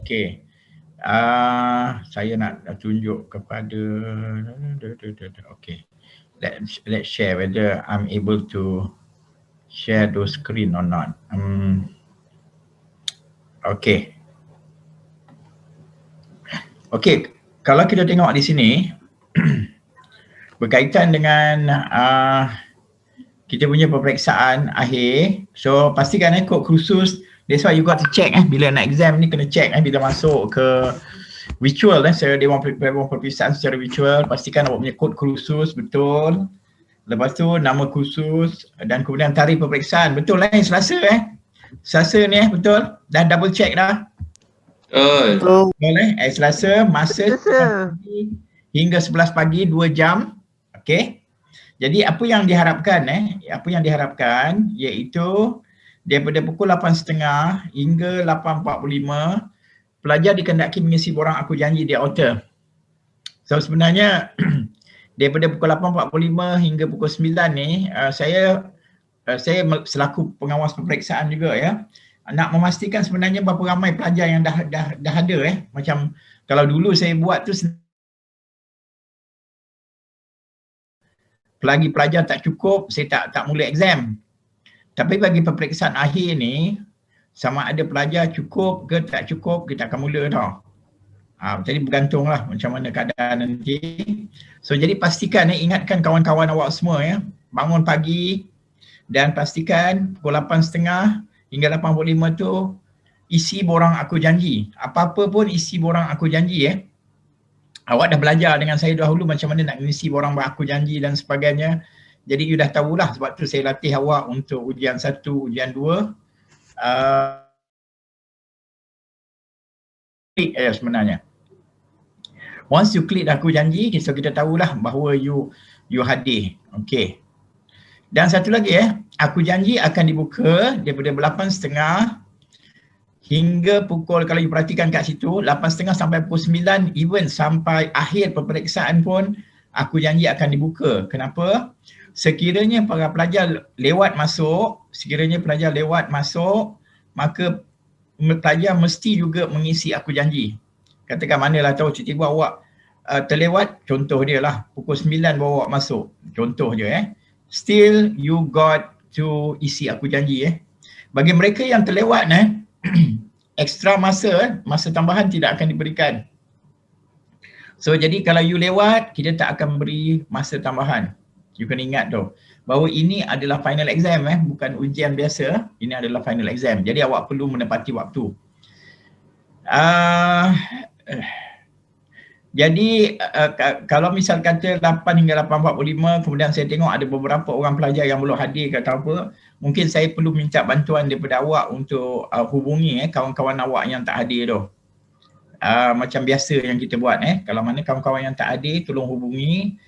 Okey. Saya nak tunjuk kepada okey. Let's share whether I'm able to share those screen or not. Okey. Okey, kalau kita tengok di sini berkaitan dengan kita punya peperiksaan akhir. So pastikan kod kursus. That's why you got to check bila nak exam ni kena check bila masuk ke virtual secara dewan peperiksaan secara virtual, pastikan awak punya kod kursus betul. Lepas tu nama kursus dan kemudian tarikh peperiksaan. Betul Selasa Selasa ni betul? Dah double check dah? Betul. Betul Selasa masa hingga 11 pagi 2 jam. Okey. Jadi apa yang diharapkan iaitu daripada pukul 8.30 hingga 8.45 pelajar dikendaki mengisi borang aku janji di author. So sebenarnya daripada pukul 8.45 hingga pukul 9 ni saya selaku pengawas peperiksaan juga nak memastikan sebenarnya berapa ramai pelajar yang dah ada macam kalau dulu saya buat tu selagi pelajar tak cukup, saya tak mula exam. Tapi bagi peperiksaan akhir ni, sama ada pelajar cukup ke tak cukup, kita akan mula tau. Jadi bergantunglah macam mana keadaan nanti. So jadi pastikan ingatkan kawan-kawan awak semua bangun pagi dan pastikan pukul 8.30 hingga 8.45 tu isi borang aku janji. Apa-apa pun isi borang aku janji Awak dah belajar dengan saya dahulu macam mana nak mengisi borang aku janji dan sebagainya. Jadi you dah tahulah, sebab tu saya latih awak untuk ujian 1, ujian 2. Klik sebenarnya. Once you klik aku janji, so kita tahulah bahawa you hadir. Okey. Dan satu lagi aku janji akan dibuka daripada 8.30 hingga pukul, kalau you perhatikan kat situ, 8.30 sampai pukul 9, even sampai akhir peperiksaan pun aku janji akan dibuka. Kenapa? Sekiranya para pelajar lewat masuk, maka pelajar mesti juga mengisi aku janji. Katakan manalah tahu tiba-tiba awak terlewat, contoh dia lah, pukul 9 baru awak masuk, contoh je still you got to isi aku janji Bagi mereka yang terlewat ekstra masa tambahan tidak akan diberikan. So jadi kalau you lewat, kita tak akan beri masa tambahan. You kena ingat tu, bahawa ini adalah final exam bukan ujian biasa, ini adalah final exam. Jadi awak perlu menepati waktu. Jadi kalau misal kata 8 hingga 8.45, kemudian saya tengok ada beberapa orang pelajar yang belum hadir ke atau apa, mungkin saya perlu minta bantuan daripada awak untuk hubungi kawan-kawan awak yang tak hadir tu. Macam biasa yang kita buat kalau mana kawan-kawan yang tak hadir, tolong hubungi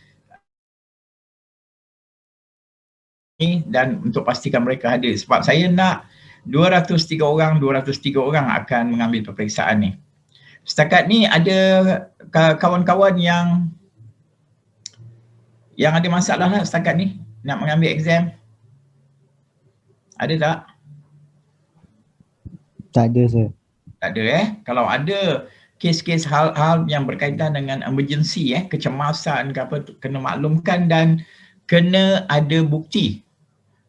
dan untuk pastikan mereka hadir. Sebab saya nak 203 orang akan mengambil peperiksaan ni. Setakat ni ada kawan-kawan yang ada masalah lah setakat ni nak mengambil exam? Ada tak? Tak ada sir. Tak ada Kalau ada kes-kes hal-hal yang berkaitan dengan emergency kecemasan ke apa, kena maklumkan dan kena ada bukti.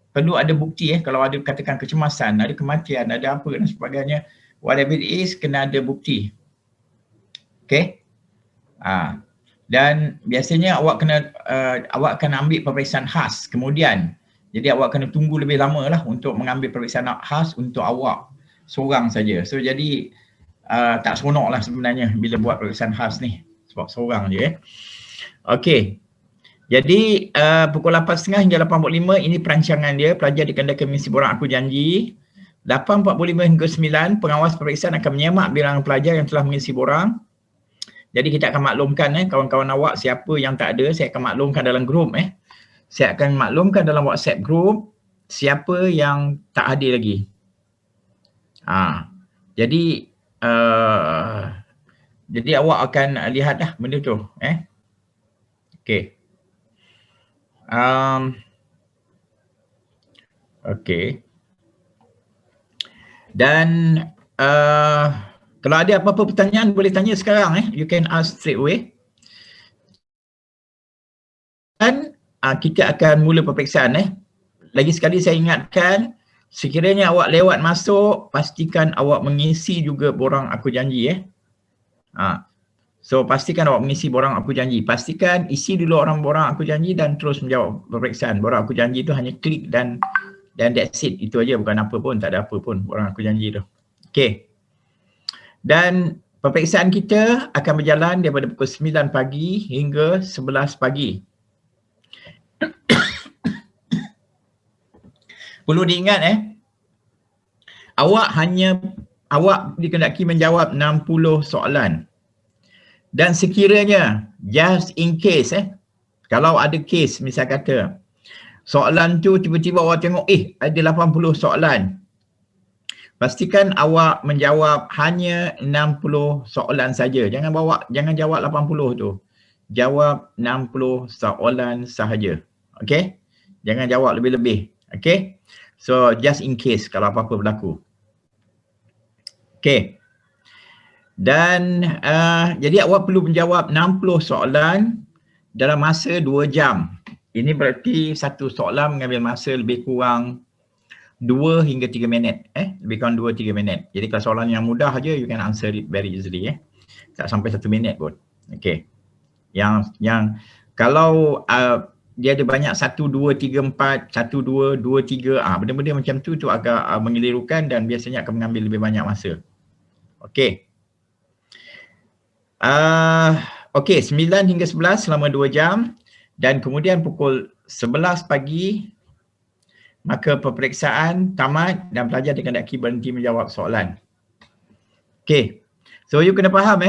Perlu ada bukti kalau ada katakan kecemasan, ada kematian, ada apa dan sebagainya, whatever it is, kena ada bukti. Okey? Dan biasanya awak kena ambil peperiksaan khas kemudian. Jadi awak kena tunggu lebih lama lah untuk mengambil peperiksaan khas untuk awak seorang saja. So jadi tak seronok lah sebenarnya bila buat peperiksaan khas ni sebab seorang je Okey. Jadi pukul 8.30 hingga 8.45 ini perancangan dia. Pelajar dikendaki mengisi borang aku janji. 8.45 hingga 9 pengawas peperiksaan akan menyemak bilangan pelajar yang telah mengisi borang. Jadi kita akan maklumkan kawan-kawan awak siapa yang tak ada, saya akan maklumkan dalam grup Saya akan maklumkan dalam WhatsApp group siapa yang tak hadir lagi. Jadi awak akan lihat benda tu Okey. Okey. Dan Kalau ada apa-apa pertanyaan boleh tanya sekarang you can ask straight away. Dan kita akan mula peperiksaan Lagi sekali saya ingatkan, sekiranya awak lewat masuk, pastikan awak mengisi juga borang aku janji So pastikan awak mengisi borang aku janji. Pastikan isi dulu orang borang aku janji dan terus menjawab peperiksaan. Borang aku janji tu hanya klik dan that's it. Itu aja, bukan apa pun, tak ada apa pun borang aku janji tu. Okey. Dan peperiksaan kita akan berjalan daripada pukul 9 pagi hingga 11 pagi. Perlu diingat awak dikehendaki menjawab 60 soalan. Dan sekiranya just in case kalau ada case misal kata soalan tu tiba-tiba awak tengok ada 80 soalan. Pastikan awak menjawab hanya 60 soalan saja. Jangan jawab 80 tu. Jawab 60 soalan sahaja. Okey? Jangan jawab lebih-lebih. Okey? So just in case kalau apa-apa berlaku. Okey. Dan jadi awak perlu menjawab 60 soalan dalam masa 2 jam. Ini berarti satu soalan mengambil masa lebih kurang 2 hingga 3 minit. Lebih kurang 2-3 minit. Jadi kalau soalan yang mudah aja, you can answer it very easily. Tak sampai 1 minit pun. Okey. Yang kalau dia ada banyak 1, 2, 3, 4, 1, 2, 2, 3. Benda-benda macam tu agak mengelirukan dan biasanya akan mengambil lebih banyak masa. Okey. Okey, 9 hingga 11 selama 2 jam. Dan kemudian pukul 11 pagi maka peperiksaan tamat dan pelajar dikehendaki berhenti menjawab soalan. Okey. So you kena faham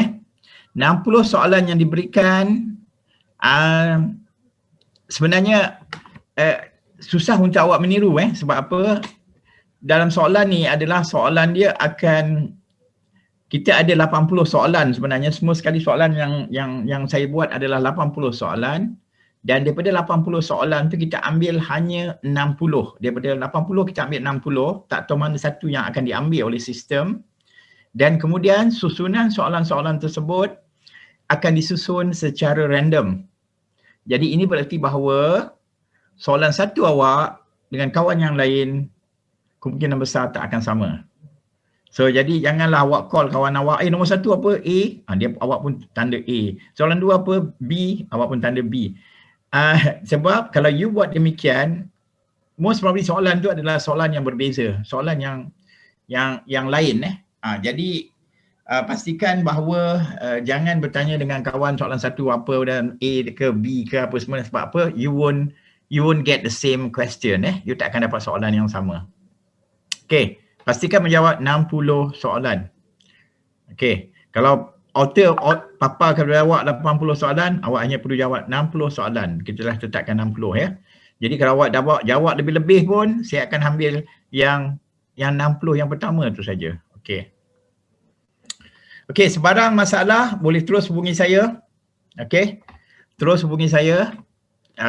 60 soalan yang diberikan sebenarnya susah untuk awak meniru sebab apa? Dalam soalan ni adalah soalan dia akan kita ada 80 soalan sebenarnya, semua sekali soalan yang saya buat adalah 80 soalan. Dan daripada 80 soalan tu kita ambil hanya 60. Daripada 80 kita ambil 60, tak tahu mana satu yang akan diambil oleh sistem. Dan kemudian susunan soalan-soalan tersebut akan disusun secara random. Jadi ini berarti bahawa soalan satu awak dengan kawan yang lain kemungkinan besar tak akan sama. So jadi janganlah awak call kawan awak, nombor satu apa? A, awak pun tanda A. Soalan dua apa? B, awak pun tanda B. Sebab kalau you buat demikian, most probably soalan tu adalah soalan yang berbeza, soalan yang lain jadi pastikan bahawa jangan bertanya dengan kawan soalan satu apa dan A ke B ke apa semua, sebab apa? You won't get the same question you tak akan dapat soalan yang sama. Okey, pastikan menjawab 60 soalan. Okey, kalau papa akan jawab 80 soalan, awak hanya perlu jawab 60 soalan. Kita dah tetapkan 60 Jadi kalau awak jawab lebih-lebih pun, saya akan ambil yang 60 yang pertama tu saja. Okey. Okey, sebarang masalah boleh terus hubungi saya. Okey. Terus hubungi saya.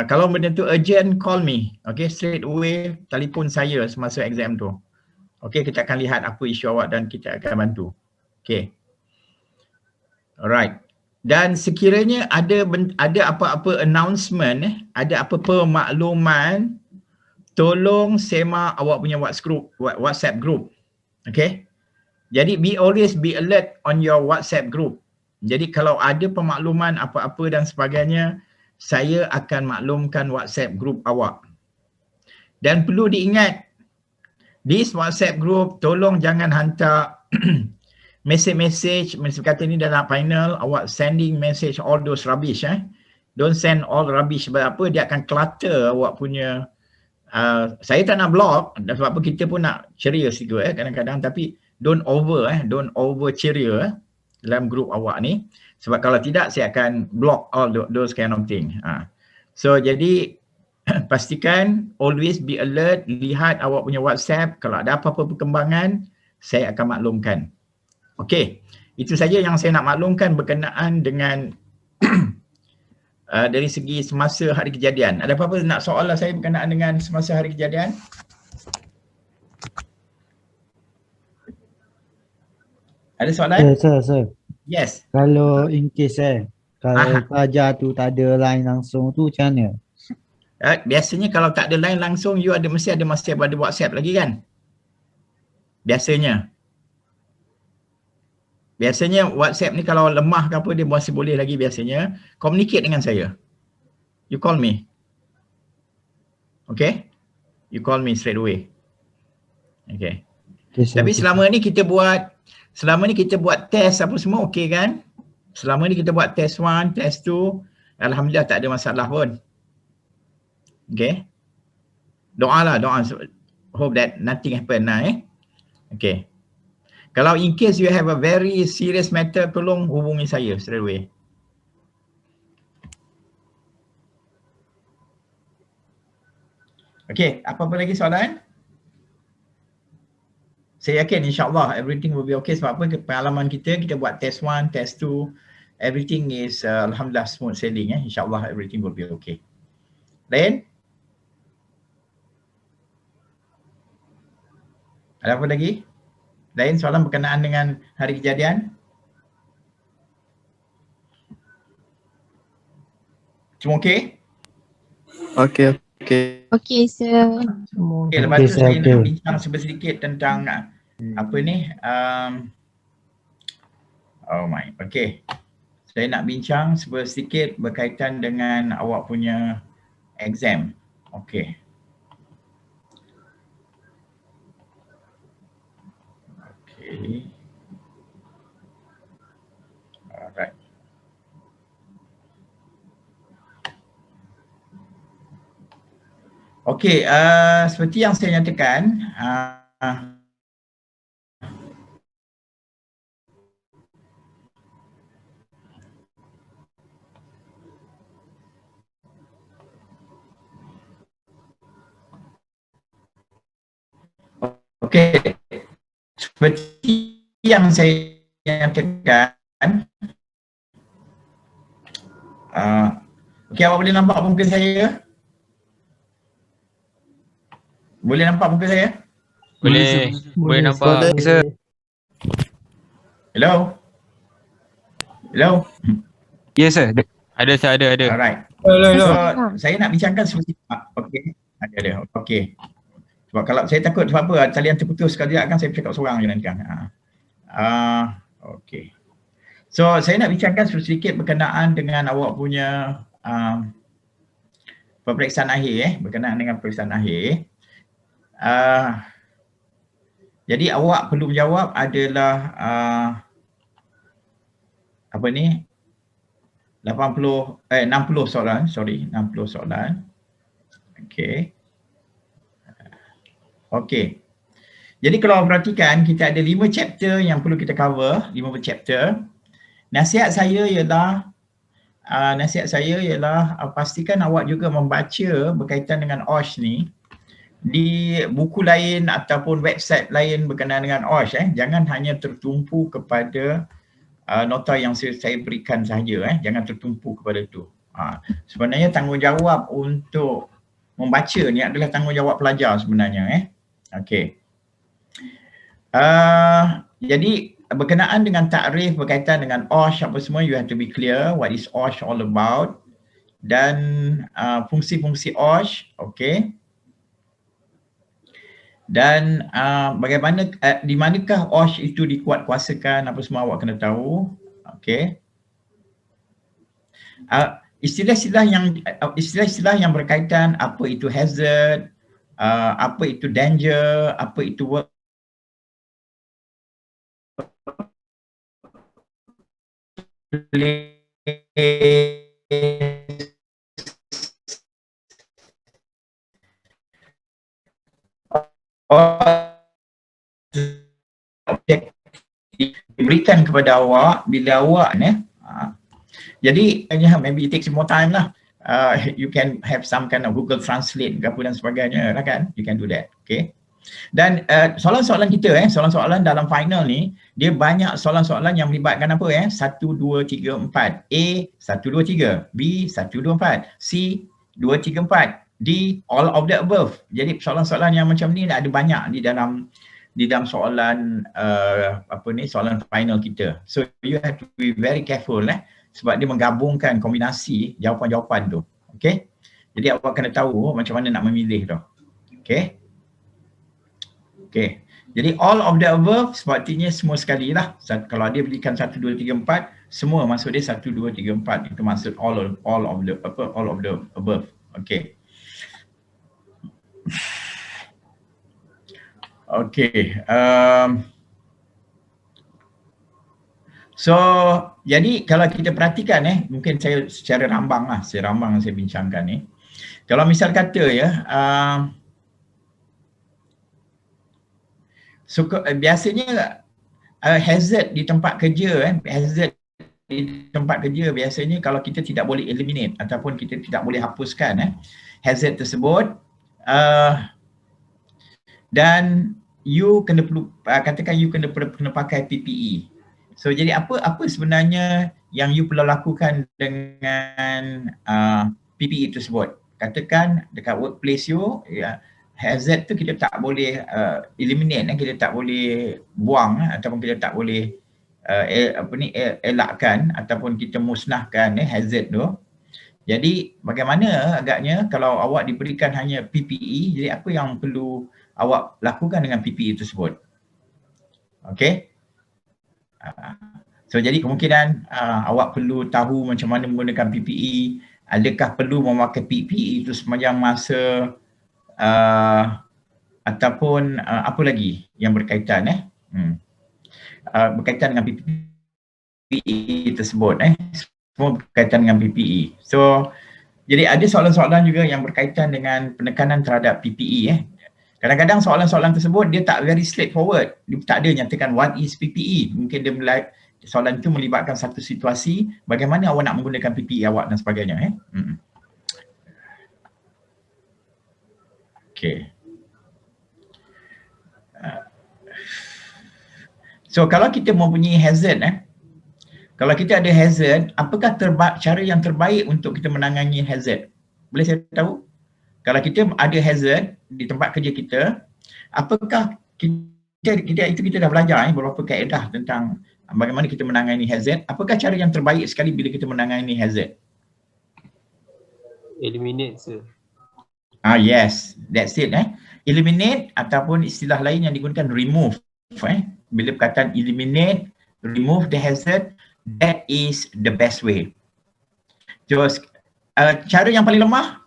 Kalau benda tu urgent, call me. Okey, straight away telefon saya semasa exam tu. Okey, kita akan lihat apa isu awak dan kita akan bantu. Okey. Alright. Dan sekiranya ada apa-apa announcement, ada apa pemakluman, tolong semak awak punya WhatsApp group. Okay. Jadi always be alert on your WhatsApp group. Jadi kalau ada pemakluman apa-apa dan sebagainya, saya akan maklumkan WhatsApp group awak. Dan perlu diingat, this WhatsApp group tolong jangan hantar message kata ni dalam final, awak sending message all those rubbish Don't send all rubbish. Sebab apa? Dia akan clutter awak punya saya tak nak block sebab apa, kita pun nak ceria sikit kadang-kadang, tapi don't over ceria dalam grup awak ni, sebab kalau tidak saya akan block all those kind of thing. So jadi pastikan always be alert, lihat awak punya WhatsApp, kalau ada apa-apa perkembangan saya akan maklumkan. Okey, itu saja yang saya nak maklumkan berkenaan dengan dari segi semasa hari kejadian. Ada apa-apa nak soalan saya berkenaan dengan semasa hari kejadian? Ada soalan? Sir. Yes. Kalau in case kalau Aha. pelajar tu tak ada line langsung tu macam mana? Biasanya kalau tak ada line langsung, you mesti ada WhatsApp lagi kan? Biasanya WhatsApp ni kalau lemah ke apa, dia masih boleh lagi biasanya. Communicate dengan saya. You call me. Okay? You call me straight away. Okay. Okay, sir. Tapi selama ni kita buat test apa semua okey kan? Selama ni kita buat test 1, test 2, alhamdulillah tak ada masalah pun. Okay? Doa. Hope that nothing happen lah Okay. Kalau in case you have a very serious matter, tolong hubungi saya straight away. Okay, apa-apa lagi soalan? Saya yakin insyaAllah everything will be okay. Sebab apa? Pengalaman kita buat test 1, test 2, everything is alhamdulillah smooth sailing InsyaAllah everything will be okay. Lain? Ada apa lagi? Lain soalan berkenaan dengan hari kejadian? Semua okey? Okey. Okey, sir. Okay, lepas tu saya nak bincang sedikit tentang apa ni? Okay. Saya nak bincang sedikit berkaitan dengan awak punya exam. Okay. Okay. Alright. Okey, seperti yang saya nyatakan, okey, seperti yang saya nyatakan, okey, awak boleh nampak muka saya? Boleh nampak muka saya? Boleh nampak. Sir. Hello? Yes, sir. Ada. Alright. Hello. So, saya nak bincangkan seperti okey. Ada. Okey. Sebab kalau saya takut sebab apa? Talian terputus sekali kan saya bercakap seorang je nanti kan. Okey. So, saya nak bincangkan sedikit berkenaan dengan awak punya peperiksaan akhir berkenaan dengan peperiksaan akhir. Jadi awak perlu menjawab adalah apa ni? 60 soalan, 60 soalan. Okey. Jadi kalau perhatikan, kita ada 5 chapter yang perlu kita cover, 5 chapter. Nasihat saya ialah pastikan awak juga membaca berkaitan dengan OSH ni di buku lain ataupun website lain berkenaan dengan OSH. Jangan hanya tertumpu kepada nota yang saya berikan sahaja. Jangan tertumpu kepada itu. Sebenarnya tanggungjawab untuk membaca ni adalah tanggungjawab pelajar sebenarnya. Okey. Jadi berkenaan dengan takrif berkaitan dengan OSH apa semua, you have to be clear what is OSH all about dan fungsi-fungsi OSH, okey. Dan bagaimana, di manakah OSH itu dikuatkuasakan, apa semua awak kena tahu. Okey. Istilah-istilah yang berkaitan apa itu hazard, apa itu danger, apa itu work diberikan kepada awak bila awak jadi maybe it takes more time lah. You can have some kind of Google Translate ke apa dan sebagainya lah kan, you can do that. Okay. Dan soalan-soalan kita soalan-soalan dalam final ni, dia banyak soalan-soalan yang melibatkan apa 1, 2, 3, 4. A 1, 2, 3, B 1, 2, 4, C 2, 3, 4, D all of the above. Jadi soalan-soalan yang macam ni ada banyak di dalam di dalam soalan soalan final kita. So you have to be very careful sebab dia menggabungkan kombinasi jawapan-jawapan tu. Okay? Jadi awak kena tahu macam mana nak memilih tu. Okay? Okay. Jadi all of the above sepatutnya semua sekali lah. Kalau dia berikan 1, 2, 3, 4, semua maksud dia 1, 2, 3, 4. Itu maksud all of the above. Okay. Okay. So jadi kalau kita perhatikan mungkin saya secara rambang saya bincangkan ni. Kalau misal kata biasanya hazard di tempat kerja biasanya kalau kita tidak boleh eliminate ataupun kita tidak boleh hapuskan hazard tersebut, dan you kena perlu katakan you kena pakai PPE. So jadi apa sebenarnya yang you perlu lakukan dengan PPE tersebut? Katakan dekat workplace you, hazard tu kita tak boleh eliminate, kita tak boleh buang ataupun kita tak boleh elakkan ataupun kita musnahkan hazard tu. Jadi bagaimana agaknya kalau awak diberikan hanya PPE, jadi apa yang perlu awak lakukan dengan PPE tersebut? Okay. So jadi kemungkinan awak perlu tahu macam mana menggunakan PPE, adakah perlu memakai PPE itu sepanjang masa, ataupun apa lagi yang berkaitan berkaitan dengan PPE tersebut semua berkaitan dengan PPE. So jadi ada soalan-soalan juga yang berkaitan dengan penekanan terhadap PPE. Kadang-kadang soalan-soalan tersebut dia tak very straightforward, dia tak ada nyatakan what is PPE. Mungkin dia soalan itu melibatkan satu situasi bagaimana awak nak menggunakan PPE awak dan sebagainya. Okay. So kalau kita mempunyai hazard, kalau kita ada hazard, apakah cara yang terbaik untuk kita menangani hazard? Boleh saya tahu? Kalau kita ada hazard di tempat kerja kita, apakah kita dah belajar beberapa kaedah tentang bagaimana kita menangani hazard. Apakah cara yang terbaik sekali bila kita menangani hazard? Eliminate, sir. Yes, that's it. Eliminate ataupun istilah lain yang digunakan remove. Bila perkataan eliminate, remove the hazard, that is the best way. Just cara yang paling lemah,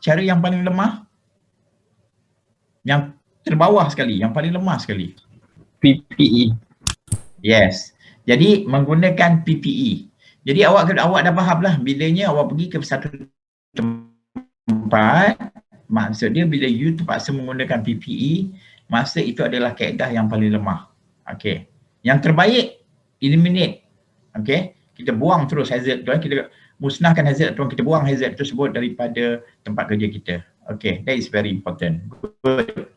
yang terbawah sekali, yang paling lemah sekali. PPE. Yes. Jadi menggunakan PPE. Jadi awak dah faham lah bilanya awak pergi ke satu tempat, maksud dia bila you terpaksa menggunakan PPE, masa itu adalah kaedah yang paling lemah. Okay. Yang terbaik, eliminate. Okay. Kita buang terus hazard tu, kita musnahkan hazard tu, kita buang hazard tersebut daripada tempat kerja kita. Okay, that is very important. Good.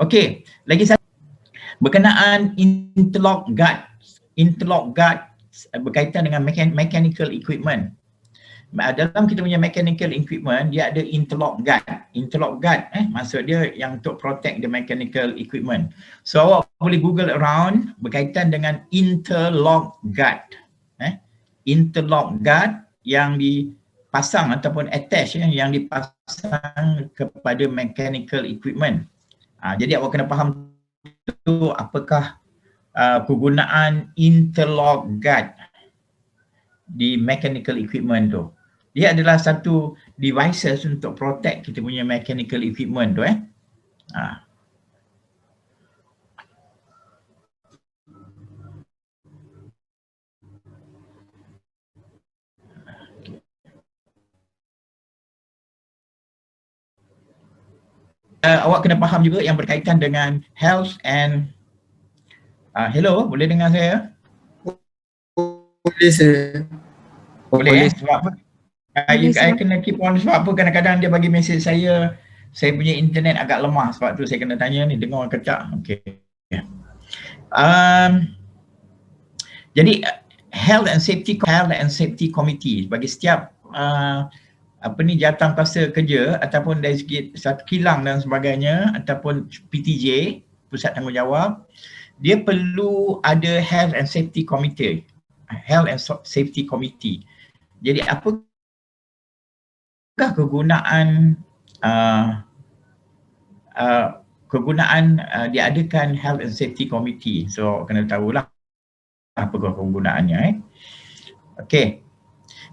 Okay, lagi satu berkenaan interlock guard. Interlock guard berkaitan dengan mechanical equipment. Dalam kita punya mechanical equipment, dia ada interlock guard. Interlock guard, maksud dia yang untuk protect the mechanical equipment. So awak boleh Google around berkaitan dengan interlock guard. Interlock guard yang dipasang ataupun attach yang dipasang kepada mechanical equipment. Jadi awak kena faham tu apakah kegunaan interlock guard di mechanical equipment tu. Dia adalah satu devices untuk protect kita punya mechanical equipment tu. Awak kena faham juga yang berkaitan dengan health and hello, boleh dengar saya? Boleh, sir. Boleh. Sebab apa? I kena keep on sebab apa kadang-kadang dia bagi mesej saya punya internet agak lemah, sebab tu saya kena tanya ni, dengar kecak. Okey. Jadi health and safety committee bagi setiap jawatan kuasa kerja ataupun dari segi satu kilang dan sebagainya ataupun PTJ, Pusat Tanggungjawab, dia perlu ada Health and Safety Committee. Health and Safety Committee. Jadi apakah kegunaan diadakan Health and Safety Committee? So kena tahulah apakah kegunaannya. Okey.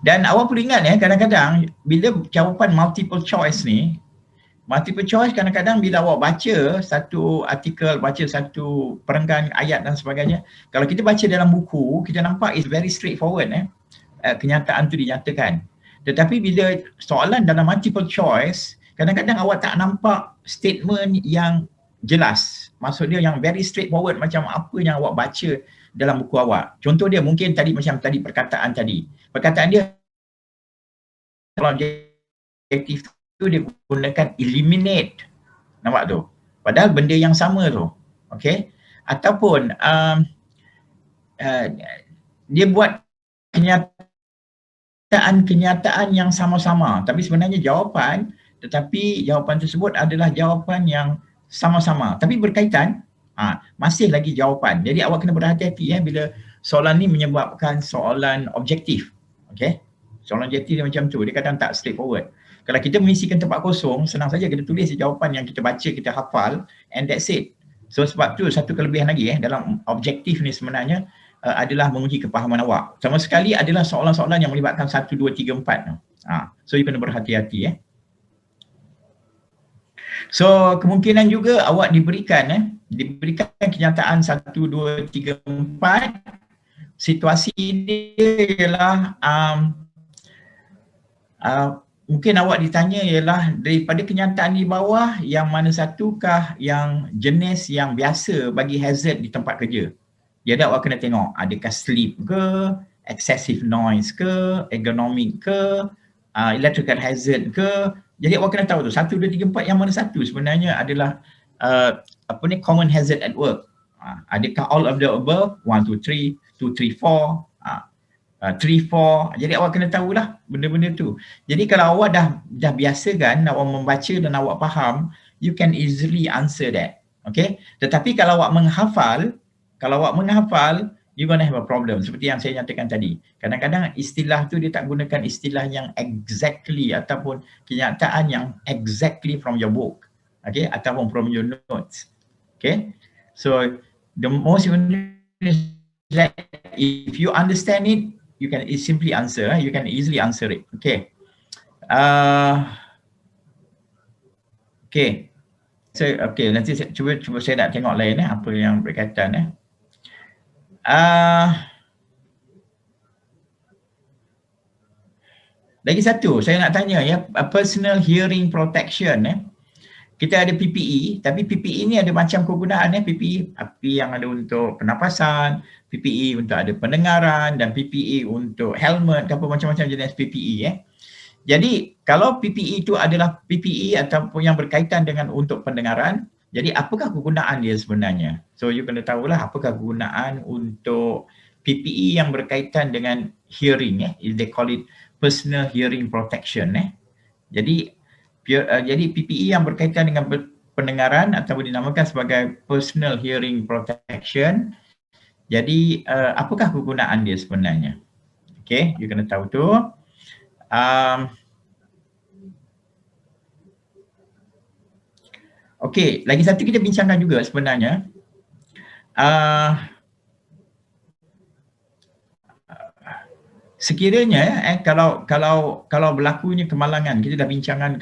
Dan awak perlu ingat kadang-kadang bila jawapan multiple choice ni, multiple choice kadang-kadang bila awak baca satu artikel, baca satu perenggan ayat dan sebagainya, kalau kita baca dalam buku, kita nampak is very straightforward kenyataan tu dinyatakan. Tetapi bila soalan dalam multiple choice, kadang-kadang awak tak nampak statement yang jelas. Maksud dia yang very straightforward macam apa yang awak baca dalam buku awak. Contoh dia mungkin tadi macam tadi perkataan tadi. Perkataan dia kalau objektif tu dia gunakan eliminate. Nampak tu? Padahal benda yang sama tu. Okey? Ataupun dia buat kenyataan yang sama-sama tapi sebenarnya jawapan tersebut adalah jawapan yang sama-sama tapi berkaitan, masih lagi jawapan. Jadi awak kena berhati-hati bila soalan ni menyebabkan soalan objektif. Okey? Soalan objektif dia macam tu, dia kadang tak straightforward. Kalau kita mengisikan tempat kosong, senang saja kita tulis jawapan yang kita baca, kita hafal and that's it. So sebab tu satu kelebihan lagi dalam objektif ni sebenarnya adalah menguji kepahaman awak. Sama sekali adalah soalan-soalan yang melibatkan 1, 2, 3, 4. So you kena berhati-hati. So kemungkinan juga awak diberikan kenyataan 1, 2, 3, 4. Situasi dia ialah mungkin awak ditanya ialah daripada kenyataan di bawah yang mana satukah yang jenis yang biasa bagi hazard di tempat kerja. Jadi awak kena tengok adakah sleep ke, excessive noise ke, ergonomic ke, electrical hazard ke. Jadi awak kena tahu tu 1, 2, 3, 4 yang mana satu sebenarnya adalah common hazard at work. Adakah all of the above? 1, 2, 3, 2, 3, 4, 3, 4. Jadi awak kena tahulah benda-benda tu. Jadi kalau awak dah biasa kan awak membaca dan awak faham, you can easily answer that. Okay? Tetapi kalau awak menghafal, you're gonna have a problem. Seperti yang saya nyatakan tadi. Kadang-kadang istilah tu dia tak gunakan istilah yang exactly ataupun kenyataan yang exactly from your book. Okay? Ataupun from your notes. Okay? So the most important is that if you understand it, you can simply answer. You can easily answer it. Okay. Okay. So, okay, nanti saya cuba saya nak tengok lain apa yang berkaitan lagi satu saya nak tanya personal hearing protection kita ada PPE, tapi PPE ni ada macam kegunaan PPE yang ada untuk pernafasan, PPE untuk ada pendengaran dan PPE untuk helmet, macam-macam jenis PPE Jadi kalau PPE itu adalah PPE ataupun yang berkaitan dengan untuk pendengaran, jadi apakah kegunaan dia sebenarnya? So you kena tahulah apakah kegunaan untuk PPE yang berkaitan dengan hearing they call it personal hearing protection Jadi PPE yang berkaitan dengan pendengaran atau dinamakan sebagai personal hearing protection. Jadi apakah kegunaan dia sebenarnya? Okay, you kena tahu tu. Okay, lagi satu kita bincangkan juga sebenarnya. Sekiranya kalau berlakunya kemalangan, kita dah bincangkan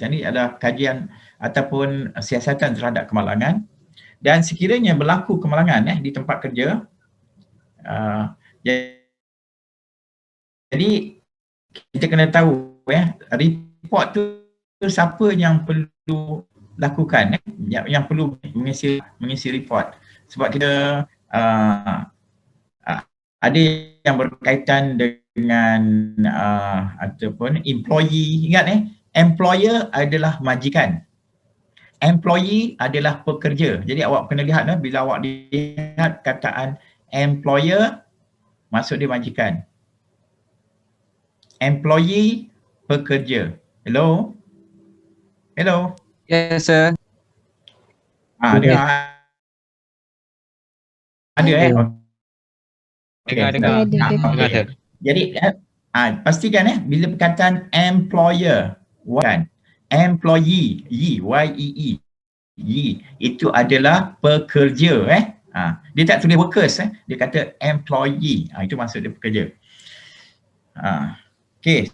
ini adalah kajian ataupun siasatan terhadap kemalangan, dan sekiranya berlaku kemalangan di tempat kerja, jadi kita kena tahu report tu siapa yang perlu lakukan yang perlu mengisi report, sebab kita ada yang berkaitan dengan ataupun employee. Ingat employer adalah majikan, employee adalah pekerja. Jadi awak kena lihat bila awak lihat kataan employer, maksud dia majikan. Employee pekerja. Hello? Hello? Yes sir. Ada eh? Okey. Dengar dengar. Ada, dengar. Dengar sir. Jadi pastikan bila perkataan employer, kan? Employee, Y-E-E. Itu adalah pekerja dia tak tulis workers dia kata employee. Itu maksud dia pekerja. Okey.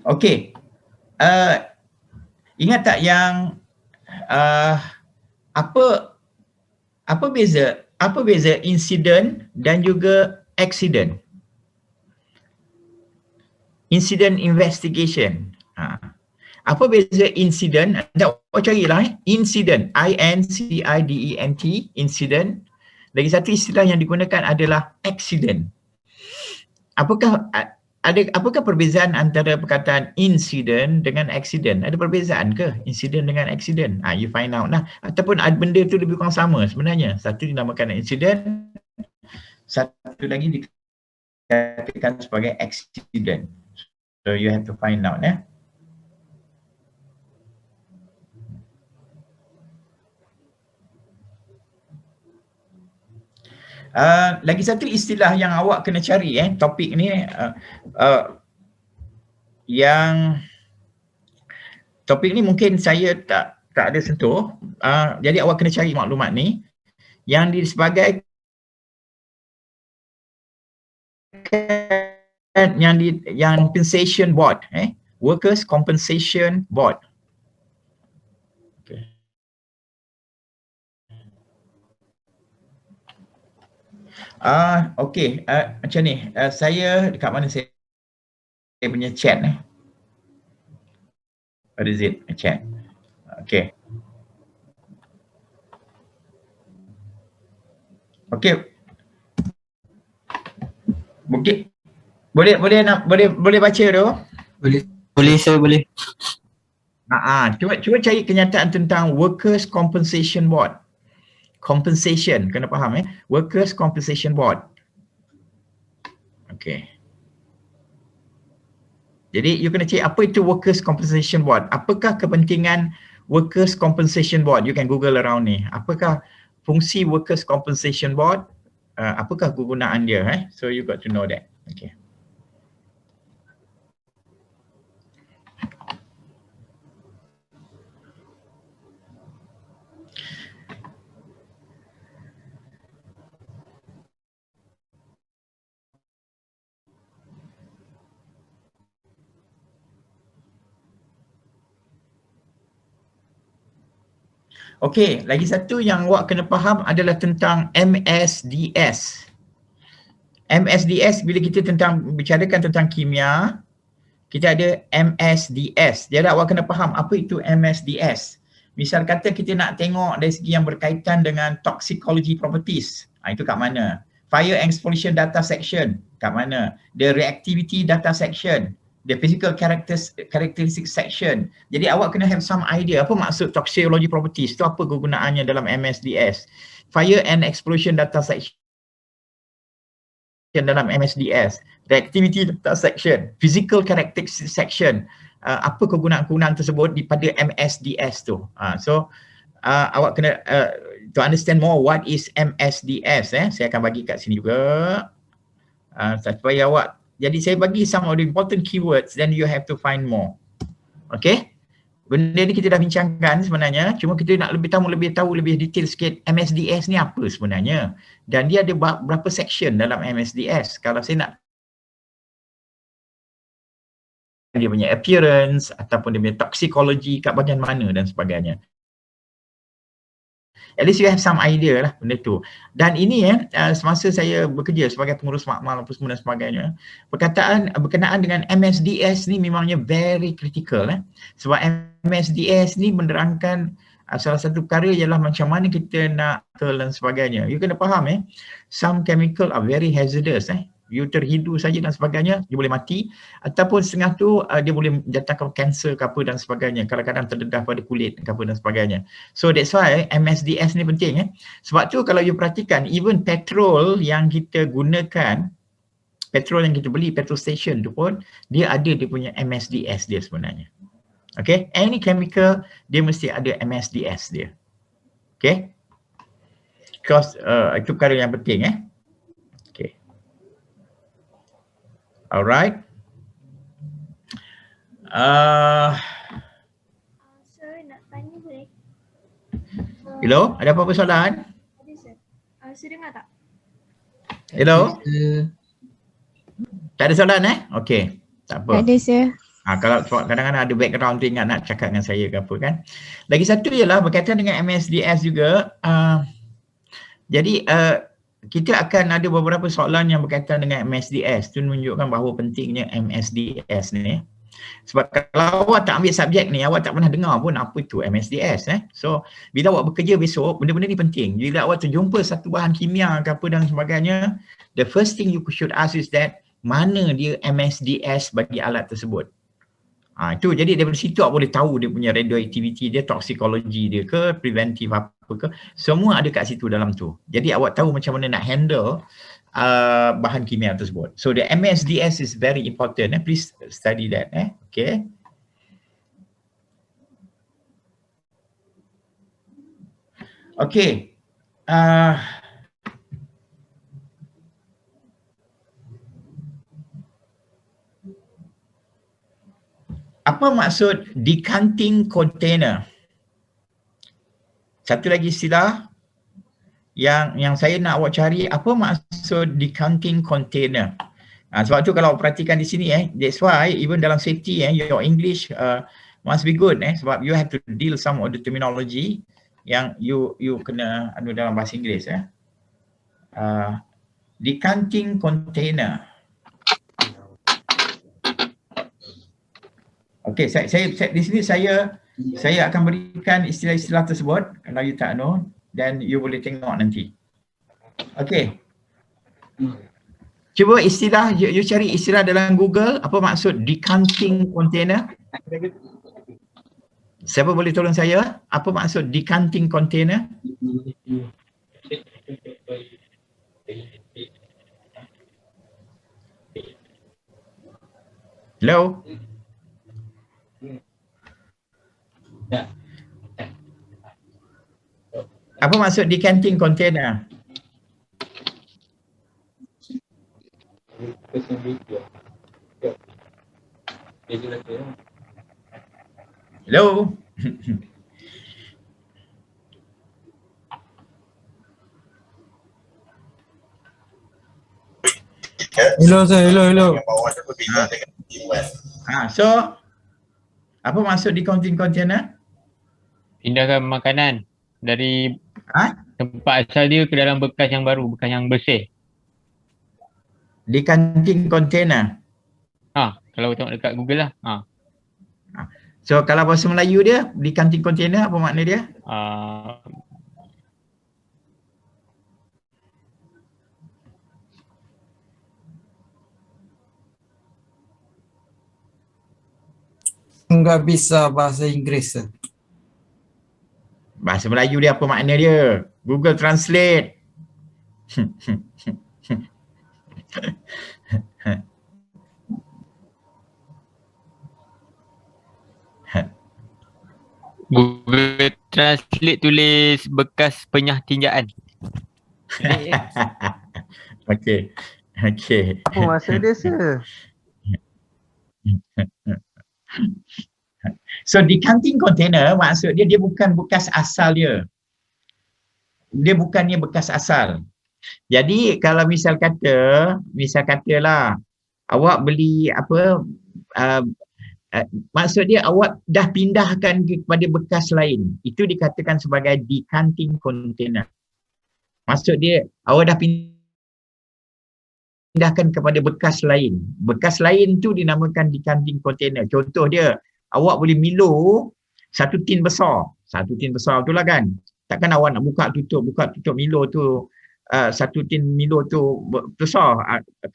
Okey. Ingat tak yang apa beza insiden dan juga accident? Incident investigation. Apa beza insiden? Anda carilah Incident, I-N-C-I-D-E-N-T, incident. Lagi satu istilah yang digunakan adalah accident. Apakah perbezaan antara perkataan insiden dengan accident? Ada perbezaan ke insiden dengan accident? You find out lah. Ataupun benda tu lebih kurang sama sebenarnya. Satu dinamakan insiden, satu lagi dikatakan sebagai accident. So you have to find out lagi satu istilah yang awak kena cari topik ni yang topik ni mungkin saya tak ada sentuh, jadi awak kena cari maklumat ni yang sebagai yang compensation board, workers compensation board. Okey, macam ni. Saya dekat mana saya punya chat ni? What is it? Chat. Okey. Okey. Boleh baca tu? Boleh sir, boleh. Cuba cari kenyataan tentang Workers Compensation Board. Compensation, kena faham Workers Compensation Board. Okey. Jadi you kena cari apa itu Workers Compensation Board. Apakah kepentingan Workers Compensation Board? You can Google around ni. Apakah fungsi Workers Compensation Board? Apakah kegunaan dia? So you got to know that. Okay. Okey, lagi satu yang awak kena faham adalah tentang MSDS. MSDS, bila kita bicarakan tentang kimia, kita ada MSDS. Jadi awak kena faham apa itu MSDS. Misal kata kita nak tengok dari segi yang berkaitan dengan toxicology properties. Itu kat mana? Fire and explosion data section, kat mana? The reactivity data section, the physical characteristic section. Jadi awak kena have some idea apa maksud toxicology properties, itu apa kegunaannya dalam MSDS. Fire and explosion data section dalam MSDS, reactivity data section, physical characteristic section, apa kegunaan-kegunaan tersebut pada MSDS tu. Awak kena to understand more what is MSDS, saya akan bagi kat sini juga supaya awak, jadi saya bagi some of the important keywords, then you have to find more. Okay, benda ni kita dah bincangkan sebenarnya, cuma kita nak lebih tahu lebih detail sikit MSDS ni apa sebenarnya, dan dia ada berapa section dalam MSDS. Kalau saya nak dia punya appearance ataupun dia punya toxicology kat bahagian mana dan sebagainya. At least you have some idea lah benda tu. Dan ini semasa saya bekerja sebagai pengurus makmal apa semua dan sebagainya, berkenaan dengan MSDS ni memangnya very critical sebab MSDS ni menerangkan salah satu perkara ialah macam mana kita nak dan sebagainya. You kena faham some chemical are very hazardous you terhidu saja dan sebagainya, you boleh mati. Ataupun setengah tu dia boleh mendatangkan kanser ke apa dan sebagainya. Kadang-kadang terdedah pada kulit ke apa dan sebagainya. So that's why MSDS ni penting. Sebab tu kalau you perhatikan, even petrol yang kita gunakan, petrol yang kita beli, petrol station tu pun, dia ada dia punya MSDS dia sebenarnya. Okay, any chemical, dia mesti ada MSDS dia. Okay. Because itu perkara yang penting. Okay. Alright. Sir, nak tanya boleh? Hello, ada apa-apa soalan? Ada sir. Sir dengar tak? Hello? Tak ada soalan Okey, tak apa. Tak ada, sir. Kalau kadang-kadang ada background tu ingat nak cakap dengan saya ke apa kan. Lagi satu ialah berkaitan dengan MSDS juga. Jadi kita akan ada beberapa soalan yang berkaitan dengan MSDS. Itu menunjukkan bahawa pentingnya MSDS ni. Sebab kalau awak tak ambil subjek ni, awak tak pernah dengar pun apa itu MSDS. So bila awak bekerja besok, benda-benda ni penting. Bila awak terjumpa satu bahan kimia ke apa dan sebagainya, the first thing you should ask is that, mana dia MSDS bagi alat tersebut. Itu jadi daripada situ awak boleh tahu dia punya radioactivity dia, toxicology dia ke, preventive apa ke, semua ada kat situ dalam tu. Jadi awak tahu macam mana nak handle bahan kimia tersebut. So the MSDS is very important. Please study that. Okay. Okay. Apa maksud decanting container? Satu lagi istilah yang saya nak awak cari, apa maksud decanting container? Sebab tu kalau perhatikan di sini that's why even dalam safety your English must be good sebab you have to deal some of the terminology yang you kena dalam bahasa Inggeris decanting container. Okey, saya di sini saya akan berikan istilah-istilah tersebut. Kalau you tak know, then you boleh tengok nanti. Okey. Cuba istilah, you cari istilah dalam Google, apa maksud decanting container? Siapa boleh tolong saya? Apa maksud decanting container? Hello? Apa maksud decanting container? Hello? Hello sir, hello. So apa maksud decanting container? Pindahkan makanan dari tempat asal dia ke dalam bekas yang baru, bekas yang bersih. Decanting container. Kalau tengok dekat Google lah. So kalau bahasa Melayu dia, decanting container apa makna dia? Enggak bisa bahasa Inggris. Bahasa Melayu dia apa makna dia? Google Translate. Google Translate tulis bekas penyah tinjaan. Okey. Apa maksud dia sir? So decanting container maksud dia bukan bekas asal dia. Dia bukannya bekas asal. Jadi kalau misal katalah awak beli maksud dia awak dah pindahkan kepada bekas lain. Itu dikatakan sebagai decanting container. Maksud dia awak dah pindahkan kepada bekas lain. Bekas lain tu dinamakan decanting container. Contoh dia, awak boleh Milo satu tin besar. Satu tin besar tu lah kan. Takkan awak nak buka tutup Milo tu satu tin Milo tu besar,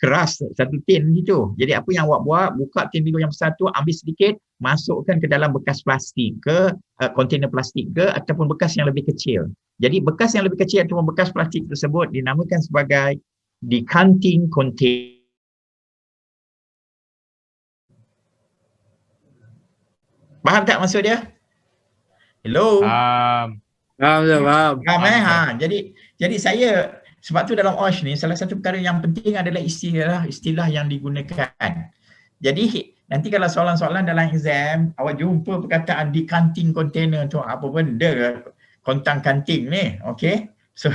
keras satu tin gitu. Jadi apa yang awak buat, buka tin Milo yang besar tu, ambil sedikit, masukkan ke dalam bekas plastik ke kontainer plastik ke ataupun bekas yang lebih kecil. Jadi bekas yang lebih kecil ataupun bekas plastik tersebut dinamakan sebagai decanting container. Faham tak maksud dia? Hello? Faham. Faham. Jadi saya, sebab tu dalam OSH ni salah satu perkara yang penting adalah istilah yang digunakan. Jadi nanti kalau soalan-soalan dalam exam awak jumpa perkataan decanting container tu, apa benda kontang kanting ni, okay? So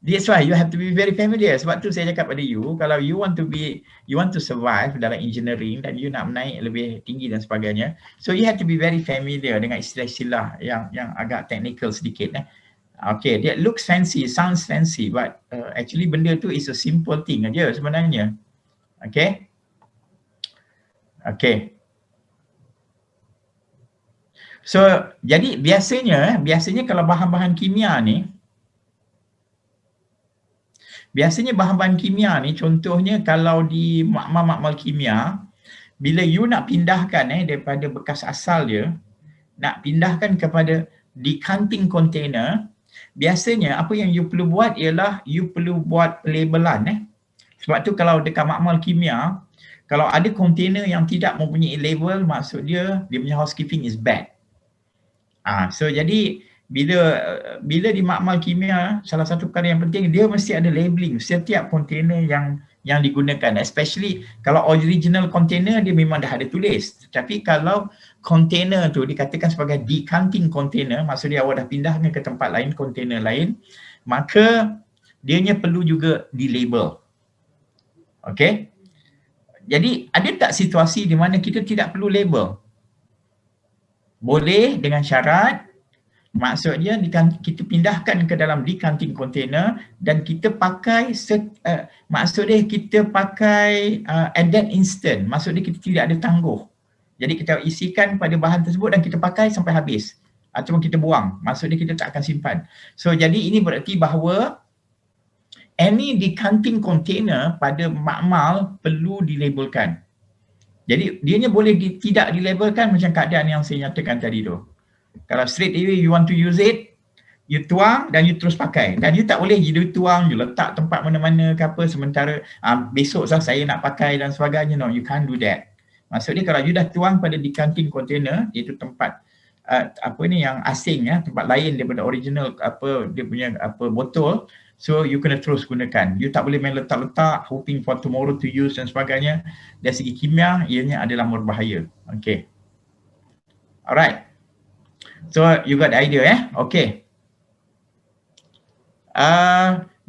that's why you have to be very familiar. Sebab tu saya cakap pada you, kalau you want to survive dalam engineering dan you nak naik lebih tinggi dan sebagainya, so you have to be very familiar dengan istilah-istilah yang agak technical sedikit. Okay, that looks fancy, sounds fancy, but actually benda tu is a simple thing aja sebenarnya. Okay. Okay. So, jadi biasanya kalau bahan-bahan kimia ni, bahan-bahan kimia ni, contohnya kalau di makmal kimia, bila you nak pindahkan daripada bekas asal dia, nak pindahkan kepada decanting container, biasanya apa yang you perlu buat ialah you perlu buat pelabelan. Sebab tu kalau dekat makmal kimia, kalau ada container yang tidak mempunyai label, maksud dia punya housekeeping is bad. So jadi bila di makmal kimia, salah satu perkara yang penting, dia mesti ada labeling setiap container yang digunakan, especially kalau original container dia memang dah ada tulis. Tapi kalau container tu dikatakan sebagai decanting container, maksud dia awak dah pindahkan ke tempat lain, container lain, maka dianya perlu juga di label. Okay? Jadi ada tak situasi di mana kita tidak perlu label? Boleh dengan syarat, maksudnya kita pindahkan ke dalam decanting container dan kita pakai maksudnya kita pakai at that instant, maksudnya kita tidak ada tangguh. Jadi kita isikan pada bahan tersebut dan kita pakai sampai habis ataupun kita buang, maksudnya kita tak akan simpan. So jadi ini berarti bahawa any decanting container pada makmal perlu dilabelkan. Jadi dianya boleh tidak dilabelkan macam keadaan yang saya nyatakan tadi tu. Kalau straight away you want to use it, you tuang dan you terus pakai. Dan you tak boleh you tuang, you letak tempat mana-mana ke apa sementara besok saya nak pakai dan sebagainya. No, you can't do that. Maksudnya kalau you dah tuang pada decanting container, iaitu tempat yang asing, tempat lain daripada original dia punya botol, so you kena terus gunakan. You tak boleh main letak-letak hoping for tomorrow to use dan sebagainya. Dari segi kimia ianya adalah berbahaya. Okay. Alright. So you got the idea Okay.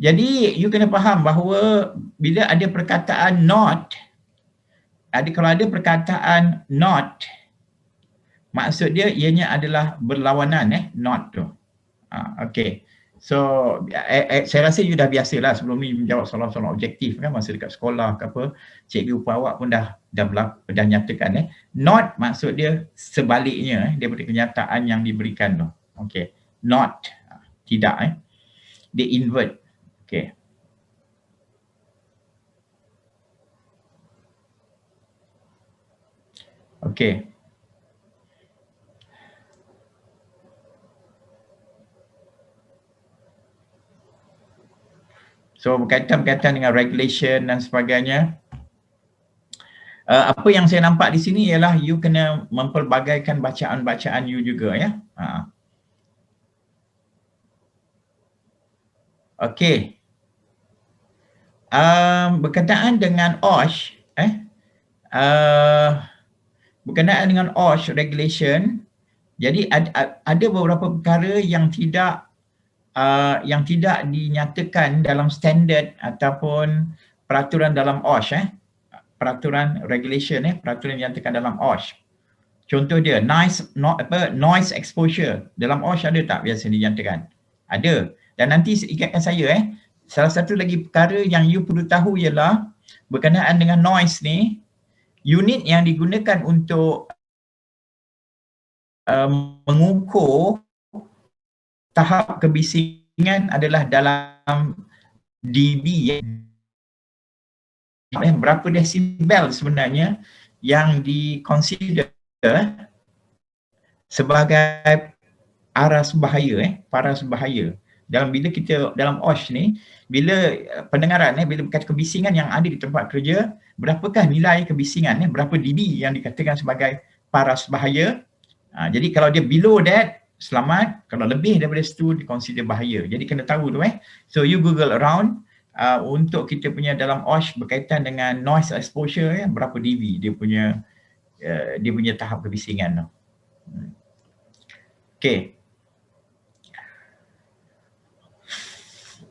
Jadi you kena faham bahawa bila ada perkataan not, kalau ada perkataan not, maksud dia ianya adalah berlawanan not tu. Okay. So saya rasa you dah biasalah sebelum ni menjawab soalan-soalan objektif kan, masa dekat sekolah ke apa, cikgu pun awak pun dah nyatakan not maksud dia sebaliknya daripada kenyataan yang diberikan tu. Okay. Not, tidak dia invert. Okay. Okay. So berkaitan dengan regulation dan sebagainya, apa yang saya nampak di sini ialah you kena mempelbagaikan bacaan-bacaan you juga Okey. Berkenaan dengan OSH, berkenaan dengan OSH regulation, jadi ada beberapa perkara yang tidak dinyatakan dalam standard ataupun peraturan dalam OSH, peraturan regulation peraturan yang dinyatakan dalam OSH. Contoh dia noise exposure dalam OSH ada tak biasa dinyatakan? Ada. Dan nanti ingatkan saya salah satu lagi perkara yang you perlu tahu ialah berkenaan dengan noise ni, unit yang digunakan untuk mengukur tahap kebisingan adalah dalam dB berapa desibel sebenarnya yang di-consider sebagai aras bahaya, paras bahaya. Bila kita dalam OSH ni, bila pendengaran bila berkata kebisingan yang ada di tempat kerja, berapakah nilai kebisingan berapa dB yang dikatakan sebagai paras bahaya. Jadi kalau dia below that, selamat. Kalau lebih daripada situ, di-consider bahaya. Jadi kena tahu tu So you Google around untuk kita punya dalam OSH berkaitan dengan noise exposure berapa dB dia punya tahap kebisingan tu. Okay.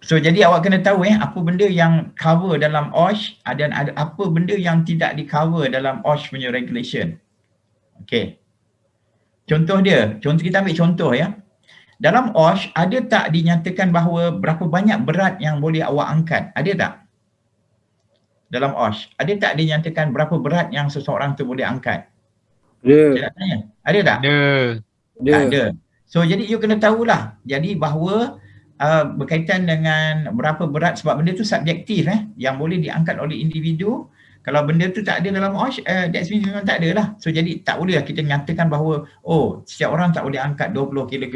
So jadi awak kena tahu apa benda yang cover dalam OSH dan ada apa benda yang tidak di cover dalam OSH punya regulation. Okay. Contoh kita ambil contoh Dalam OSH ada tak dinyatakan bahawa berapa banyak berat yang boleh awak angkat? Ada tak? Dalam OSH ada tak dinyatakan berapa berat yang seseorang tu boleh angkat? Saya nak tanya. Ada tak? Ada. So jadi you kena tahulah. Jadi bahawa berkaitan dengan berapa berat, sebab benda tu subjektif yang boleh diangkat oleh individu. Kalau benda tu tak ada dalam OSH, that means memang tak ada lah. So jadi tak boleh kita nyatakan bahawa setiap orang tak boleh angkat 20 kg.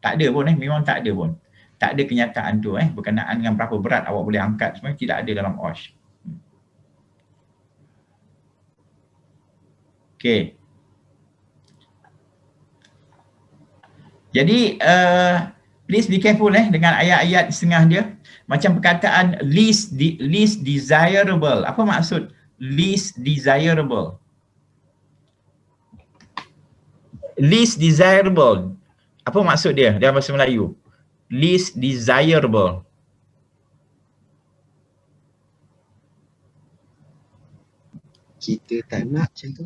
Tak ada pun memang tak ada pun. Tak ada kenyataan tu berkenaan dengan berapa berat awak boleh angkat, sebenarnya tidak ada dalam OSH. Okay. Jadi please be careful dengan ayat-ayat setengah dia. Macam perkataan least desirable. Apa maksud least desirable? Least desirable. Apa maksud dia dalam bahasa Melayu? Least desirable. Kita tak nak macam tu.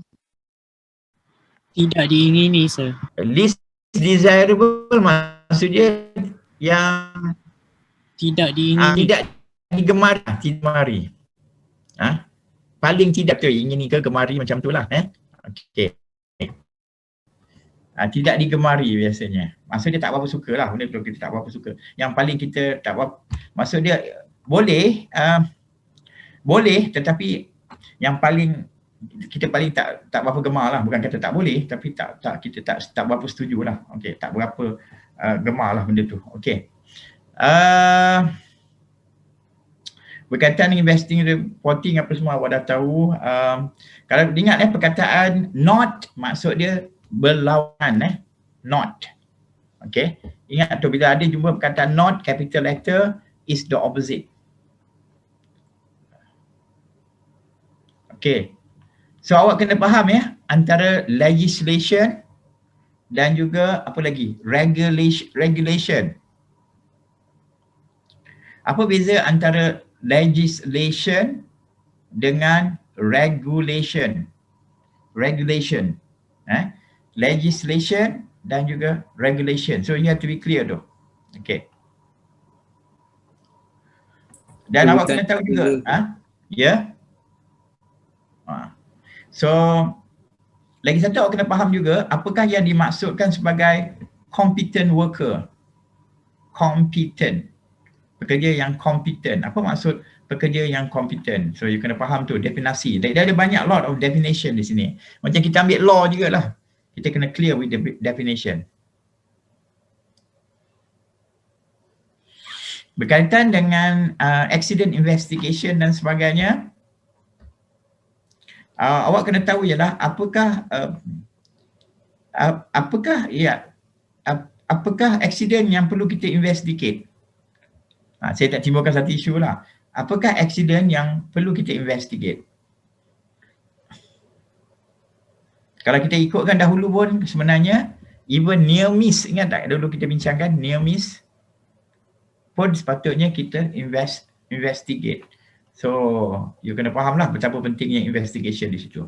Tidak diingini, sir. Least desirable maksud dia yang tidak diingini. Tidak digemari. Paling tidak tu ingini ke gemari macam tu lah. Okey. Tidak digemari biasanya. Maksud dia tak berapa suka lah. Benda tu kita tak berapa suka. Yang paling kita tak berapa, maksud dia boleh, boleh tetapi yang paling kita paling tak berapa gemar lah. Bukan kata tak boleh, tapi kita tak berapa setuju lah. Okey, tak berapa gemar lah benda tu. Okey. Berkaitan dengan investing reporting apa semua awak dah tahu. Kalau ingat perkataan not, maksud dia berlawanan not. Okey. Ingat tu bila ada jumpa perkataan not, capital letter is the opposite. Okey. So awak kena faham antara legislation dan juga apa lagi? Regulation. Apa beza antara legislation dengan regulation? Legislation dan juga regulation. So you have to be clear tu. Okay. Dan awak kena tahu juga. So lagi satu awak kena faham juga apakah yang dimaksudkan sebagai competent worker. Competent. Pekerja yang kompeten. Apa maksud pekerja yang kompeten? So you kena faham tu definisi. Dia ada banyak lot of definition di sini. Macam kita ambil law jugalah. Kita kena clear with the definition. Berkaitan dengan accident investigation dan sebagainya, awak kena tahu ialah apakah accident yang perlu kita investigate. Saya tak timbulkan satu isu lah. Apakah accident yang perlu kita investigate? Kalau kita ikutkan dahulu pun sebenarnya even near miss, ingat tak dulu kita bincangkan near miss pun sepatutnya kita investigate. So you kena faham lah betapa pentingnya investigation di situ.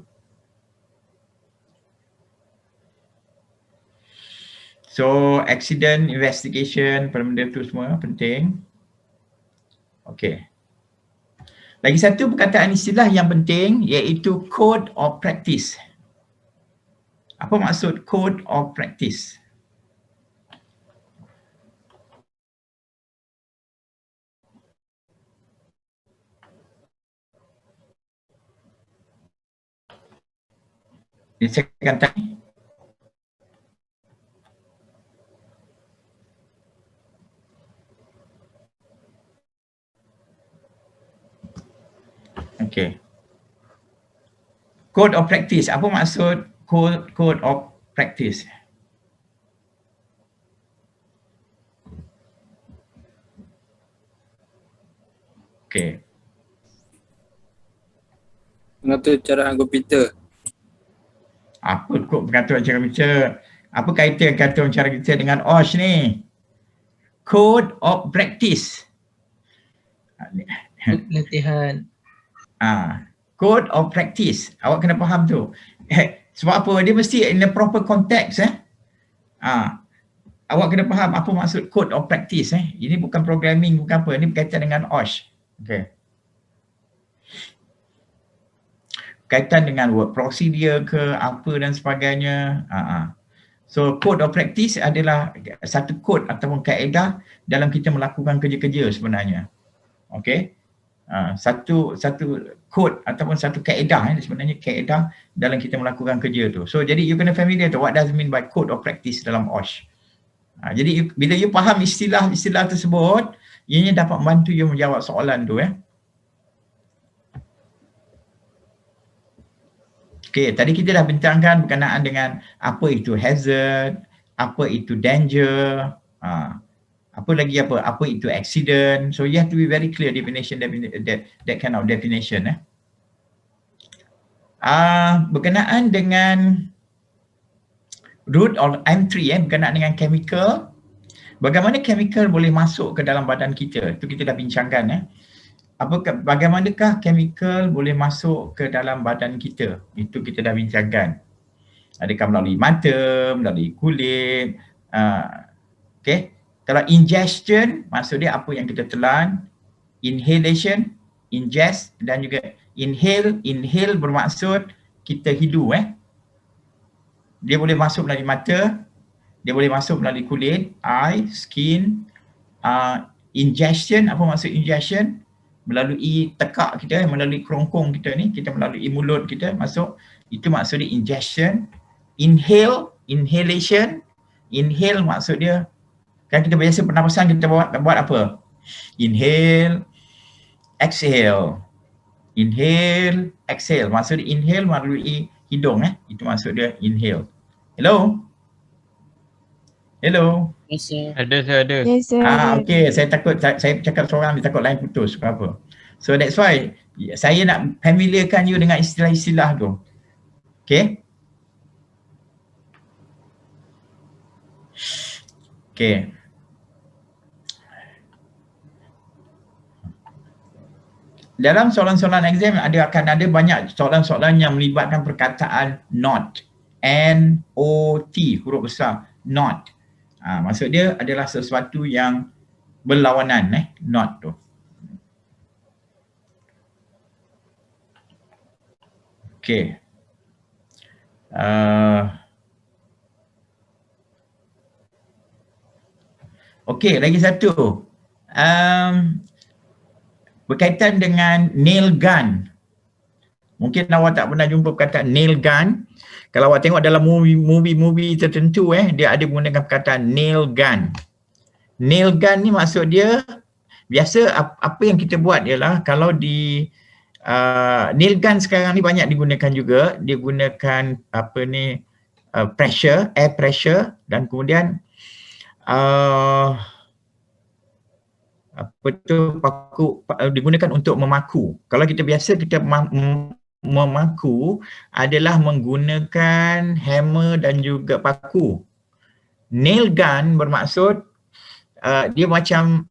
So accident investigation, benda tu semua penting. Okey. Lagi satu perkataan istilah yang penting iaitu code of practice. Apa maksud code of practice? Saya akan tanya. Okay. Code of practice. Apa maksud code of practice? Okay. Mengatur cara komputer. Apa kod pengaturan cara kita? Apa kaitan pengaturan cara kita dengan OSH ni? Code of practice. Latihan. Code of practice. Awak kena faham tu. Sebab apa? Dia mesti in the proper context. Awak kena faham apa maksud code of practice. Ini bukan programming, bukan apa. Ini berkaitan dengan OSH. Okay. Kaitan dengan work procedure ke apa dan sebagainya. So code of practice adalah satu kod ataupun kaedah dalam kita melakukan kerja-kerja sebenarnya. Okay. Satu kod ataupun satu kaedah, sebenarnya kaedah dalam kita melakukan kerja tu. So jadi you kena familiar tu what does it mean by code of practice dalam OSH. Jadi bila you faham istilah-istilah tersebut, ianya dapat membantu you menjawab soalan tu. Okay, tadi kita dah bincangkan berkenaan dengan apa itu hazard, apa itu danger, apa lagi apa itu accident. So you have to be very clear definition that kind of definition. Berkenaan dengan route of entry, berkenaan dengan chemical, bagaimana chemical boleh masuk ke dalam badan kita, itu kita dah bincangkan. Bagaimanakah chemical boleh masuk ke dalam badan kita, itu kita dah bincangkan. Adakah melalui mata, melalui kulit. Okay. Kalau ingestion, maksud dia apa yang kita telan. Inhalation, ingest, dan juga inhale. Inhale bermaksud kita hidu. Dia boleh masuk melalui mata, dia boleh masuk melalui kulit, eye, skin. Ingestion, apa maksud ingestion? Melalui tekak kita, melalui kerongkong kita ni, kita melalui mulut kita masuk, itu maksud dia ingestion. Inhale, inhalation. Inhale maksud dia, kan kita biasa pernafasan kita buat apa? Inhale, exhale. Inhale, exhale. Maksud dia inhale melalui hidung. Itu maksud dia inhale. Hello? Hello? Yes, sir. Ada, saya ada. Yes, sir. Okay, saya takut saya cakap seorang, dia takut lain putus ke apa. So that's why saya nak familiarkan you dengan istilah-istilah tu. Okay? Okay. Dalam soalan-soalan exam akan ada banyak soalan-soalan yang melibatkan perkataan not. N-O-T, huruf besar, not. Maksud dia adalah sesuatu yang berlawanan, not tu. Okay. Okay, lagi satu. Berkaitan dengan nail gun. Mungkin awak tak pernah jumpa perkataan nail gun. Kalau awak tengok dalam movie tertentu, dia ada menggunakan perkataan nail gun. Nail gun ni maksud dia, biasa apa yang kita buat ialah kalau di nail gun sekarang ni banyak digunakan juga. Dia gunakan apa ni, pressure, air pressure, dan kemudian apa tu, paku, digunakan untuk memaku. Kalau kita biasa kita memaku adalah menggunakan hammer dan juga paku. Nail gun bermaksud dia macam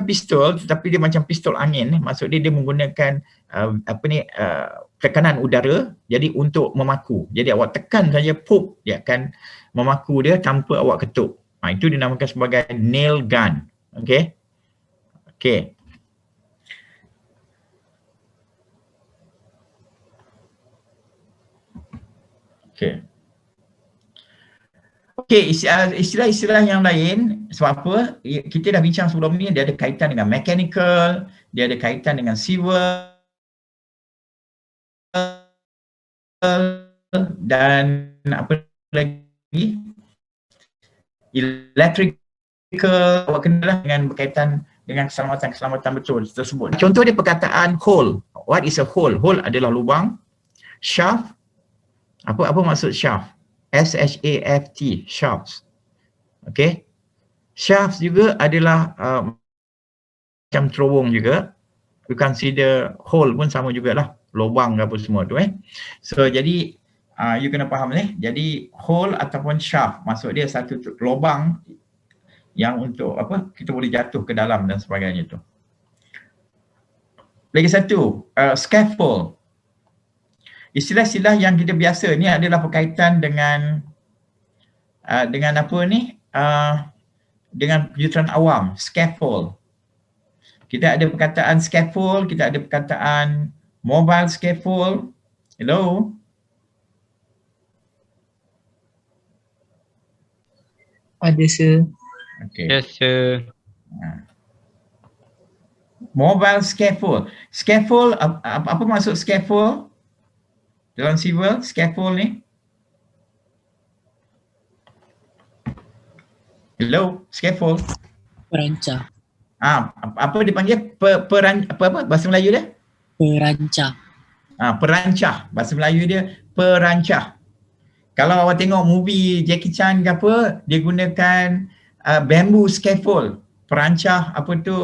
pistol, tetapi dia macam pistol angin. Maksud dia menggunakan tekanan udara, jadi untuk memaku. Jadi awak tekan saja, pop, dia akan memaku dia tanpa awak ketuk. Itu dinamakan sebagai nail gun. Okay. Okay. Okay. Okay, istilah-istilah yang lain, sebab apa? Kita dah bincang sebelum ni, dia ada kaitan dengan mechanical, dia ada kaitan dengan civil, dan apa lagi? Electrical, awak kenalah dengan berkaitan dengan keselamatan betul tersebut. Contoh dia perkataan hole. What is a hole? Hole adalah lubang. Shaft, apa maksud shaft? S-H-A-F-T, shafts. Okay. Shafts juga adalah macam terowong juga. We consider hole pun sama jugalah, lubang ke apa semua tu So jadi you kena faham Jadi hole ataupun shaft maksud dia satu lubang yang untuk apa kita boleh jatuh ke dalam dan sebagainya tu. Lagi satu, scaffold. Istilah-istilah yang kita biasa ni adalah berkaitan dengan apa ni? Dengan penjuruteraan awam, scaffold. Kita ada perkataan scaffold, kita ada perkataan mobile scaffold. Hello? Ada sir. Okay. Yes, sir. Mobile scaffold. Scaffold, apa maksud scaffold? Dalam civil, scaffold ni? Hello, scaffold. Perancah. Apa dipanggil? Apa bahasa Melayu dia? Perancah. Perancah. Bahasa Melayu dia perancah. Kalau awak tengok movie Jackie Chan ke apa, dia gunakan bamboo scaffold. Perancah apa tu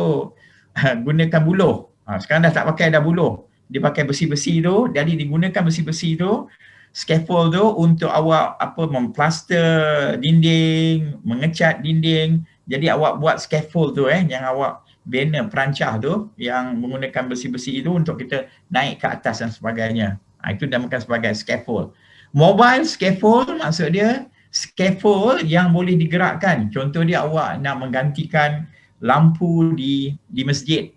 gunakan buluh. Sekarang dah tak pakai dah buluh. Dia pakai besi-besi tu, jadi digunakan besi-besi tu, scaffold tu untuk awak memplaster dinding, mengecat dinding. Jadi awak buat scaffold tu yang awak bina perancah tu yang menggunakan besi-besi itu untuk kita naik ke atas dan sebagainya. Itu dinamakan sebagai scaffold. Mobile scaffold maksud dia scaffold yang boleh digerakkan. Contoh dia awak nak menggantikan lampu di masjid.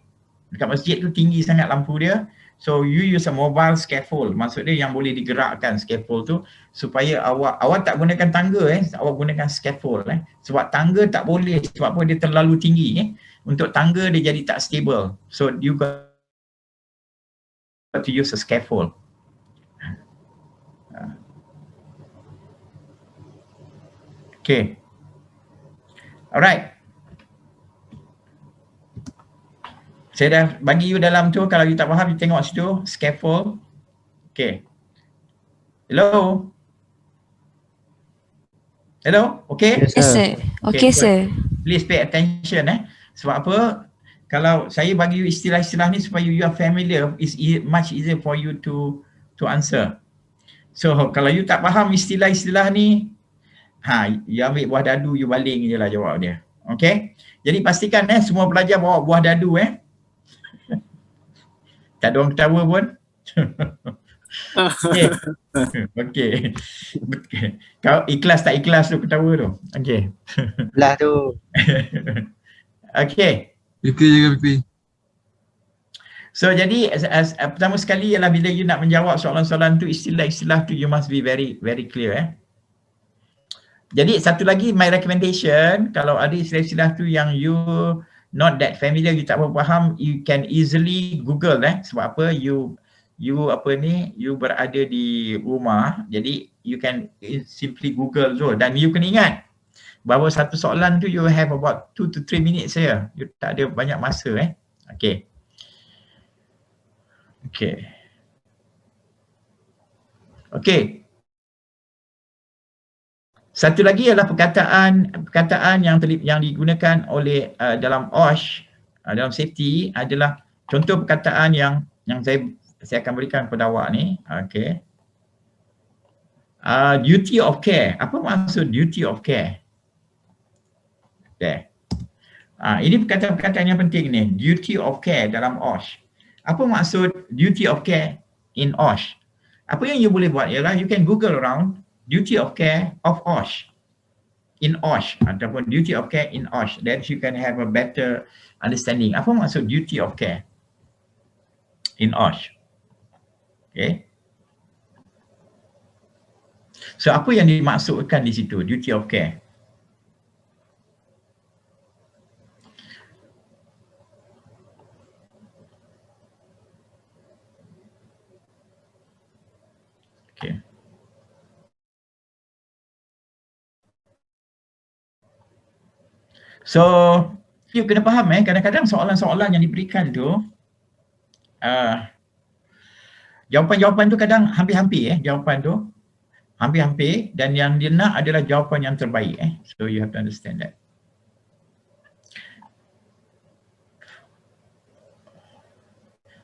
Dekat masjid tu tinggi sangat lampu dia. So you use a mobile scaffold. Maksud dia yang boleh digerakkan scaffold tu supaya awak tak gunakan tangga awak gunakan scaffold Sebab tangga tak boleh sebab apa dia terlalu tinggi Untuk tangga dia jadi tak stable. So you got to use a scaffold. Okay. Alright. Saya dah bagi you dalam tu, kalau you tak faham, you tengok situ, scaffold. Okay. Hello? Hello? Okay? Yes, sir. Okay, sir. Please pay attention Sebab apa? Kalau saya bagi you istilah-istilah ni supaya you are familiar, it's much easier for you to answer. So kalau you tak faham istilah-istilah ni, you ambil buah dadu, you baling je lah jawab dia. Okay? Jadi pastikan semua pelajar bawa buah dadu Tak ada orang ketawa pun. Okay. Kau ikhlas tak ikhlas tu ketawa tu. Okay. Belah tu. Okay. Pipi juga pipi. So jadi pertama sekali ialah bila you nak menjawab soalan-soalan tu, istilah-istilah tu you must be very very clear Jadi satu lagi my recommendation, kalau ada istilah-istilah tu yang you not that familiar, you tak faham, you can easily Google sebab apa you berada di rumah, jadi you can simply Google tu dan you kena ingat bahawa satu soalan tu you have about 2 to 3 minutes saja. You tak ada banyak masa Okay. Satu lagi adalah perkataan yang digunakan oleh dalam OSH, dalam safety adalah contoh perkataan yang saya akan berikan kepada awak ni. Okay. Duty of care. Apa maksud duty of care? Ini perkataan-perkataan yang penting ni. Duty of care dalam OSH. Apa maksud duty of care in OSH? Apa yang you boleh buat ialah you can Google around duty of care of OSH in OSH ataupun duty of care in OSH, then you can have a better understanding. Apa maksud duty of care in OSH? Okay. So apa yang dimaksudkan di situ duty of care? Okay. So, you kena faham kadang-kadang soalan-soalan yang diberikan tu jawapan-jawapan tu kadang hampir-hampir jawapan tu hampir-hampir, dan yang dia nak adalah jawapan yang terbaik so you have to understand that.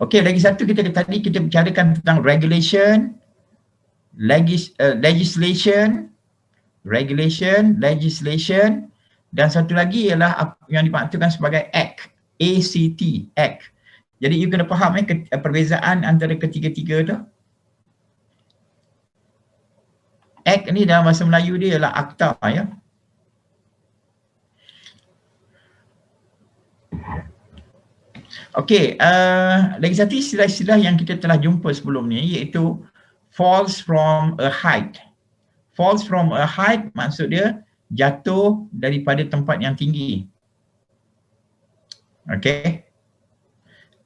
Okey, lagi satu tadi kita bicarakan tentang regulation, legislation, dan satu lagi ialah yang dimaksudkan sebagai act, act. Jadi you kena faham perbezaan antara ketiga-tiga tu. Act ni dalam bahasa Melayu dia ialah akta ya. Okey, lagi satu istilah-istilah yang kita telah jumpa sebelum ni iaitu falls from a height. Falls from a height maksud dia jatuh daripada tempat yang tinggi. Okey.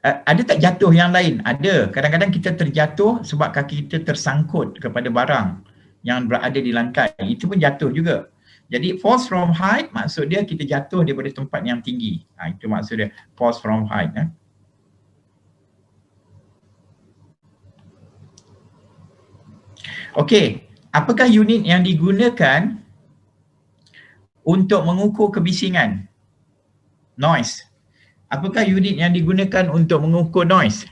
Ada tak jatuh yang lain? Ada. Kadang-kadang kita terjatuh sebab kaki kita tersangkut kepada barang yang berada di lantai. Itu pun jatuh juga. Jadi falls from height maksud dia kita jatuh daripada tempat yang tinggi. Itu maksud dia falls from height. Okey, apakah unit yang digunakan untuk mengukur kebisingan? Noise. Apakah unit yang digunakan untuk mengukur noise?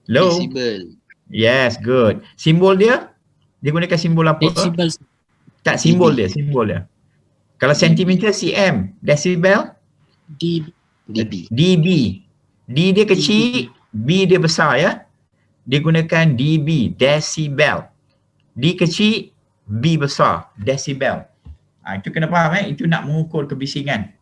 Low. Decibel. Yes, good. Simbol dia? Dia gunakan simbol apa? Decibel. Tak, simbol dia. Kalau sentimeter cm, decibel? dB. dB. D dia kecil, B dia besar ya. Dia gunakan dB, decibel. D kecil, B besar, decibel. Itu kena faham itu nak mengukur kebisingan.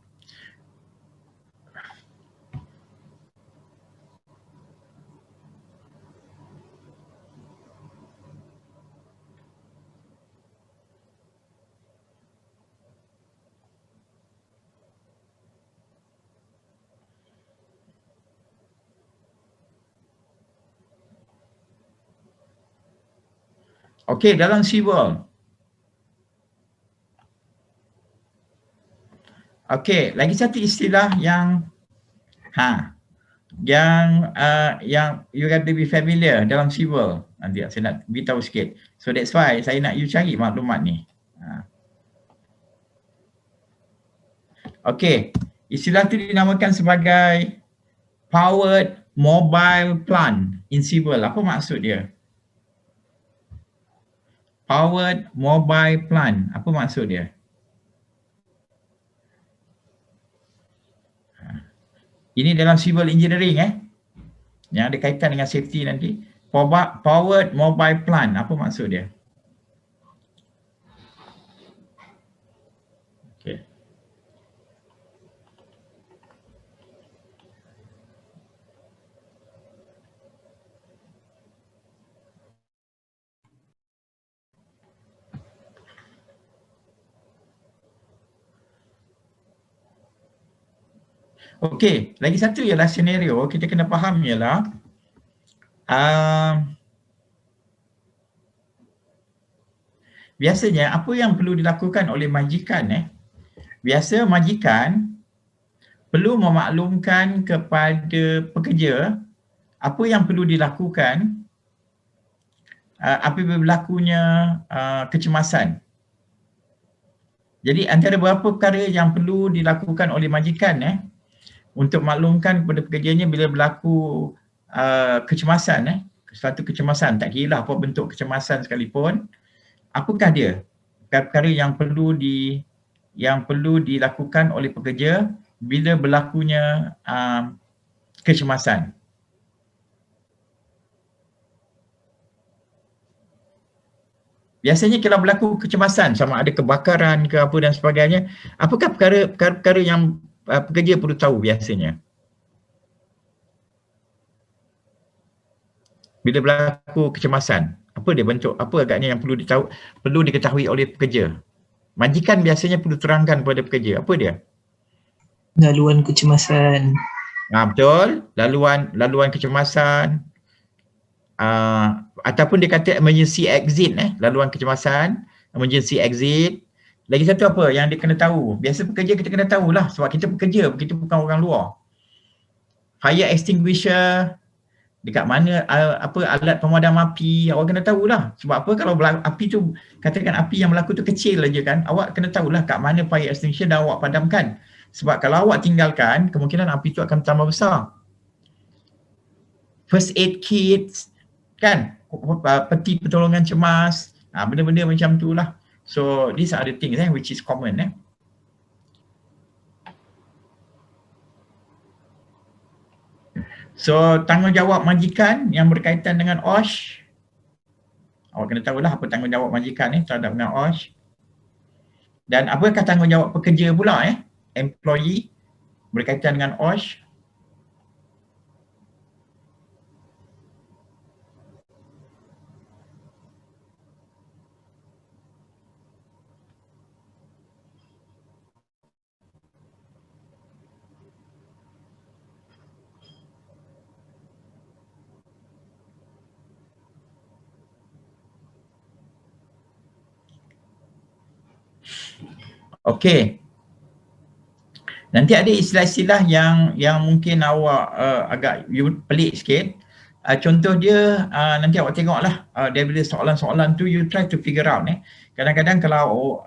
Okey, dalam civil. Okey, lagi satu istilah yang you have to be familiar dalam civil. Nanti saya nak beritahu sikit. So that's why saya nak you cari maklumat ni. Okey, istilah tu dinamakan sebagai powered mobile plant in civil. Apa maksud dia? Powered mobile plant. Apa maksud dia? Ini dalam civil engineering yang ada kaitan dengan safety nanti. Powered mobile plant. Apa maksud dia? Okay. Okey, lagi satu ialah senario kita kena faham ialah biasanya apa yang perlu dilakukan oleh majikan biasa majikan perlu memaklumkan kepada pekerja apa yang perlu dilakukan apabila berlakunya kecemasan. Jadi antara beberapa perkara yang perlu dilakukan oleh majikan untuk maklumkan kepada pekerjanya bila berlaku kecemasan, suatu kecemasan, tak kira lah apa bentuk kecemasan sekalipun, apakah dia perkara yang perlu dilakukan oleh pekerja bila berlakunya kecemasan. Biasanya kalau berlaku kecemasan sama ada kebakaran ke apa dan sebagainya, apakah perkara yang pekerja perlu tahu biasanya? Bila berlaku kecemasan, apa dia bentuk, apa agaknya yang perlu diketahui oleh pekerja? Majikan biasanya perlu terangkan kepada pekerja, apa dia? Laluan kecemasan. Betul, laluan kecemasan. Ataupun dia kata emergency exit, laluan kecemasan, emergency exit. Lagi satu apa yang dia kena tahu? Biasa pekerja kita kena tahulah sebab kita pekerja, kita bukan orang luar. Fire extinguisher, dekat mana alat pemadam api, awak kena tahulah. Sebab apa kalau api tu, katakan api yang berlaku tu kecil aja kan, awak kena tahulah kat mana fire extinguisher dan awak padamkan. Sebab kalau awak tinggalkan, kemungkinan api tu akan tambah besar. First aid kits, kan, peti pertolongan cemas, benda-benda macam tu lah. So these are the things which is common. So tanggungjawab majikan yang berkaitan dengan OSH, awak kena tahulah apa tanggungjawab majikan terhadap dengan OSH. Dan apakah tanggungjawab pekerja pula employee berkaitan dengan OSH. Okey. Nanti ada istilah-istilah yang mungkin awak agak pelik sikit. Contoh dia nanti awak tengoklah daripada soalan-soalan tu you try to figure out. Kadang-kadang kalau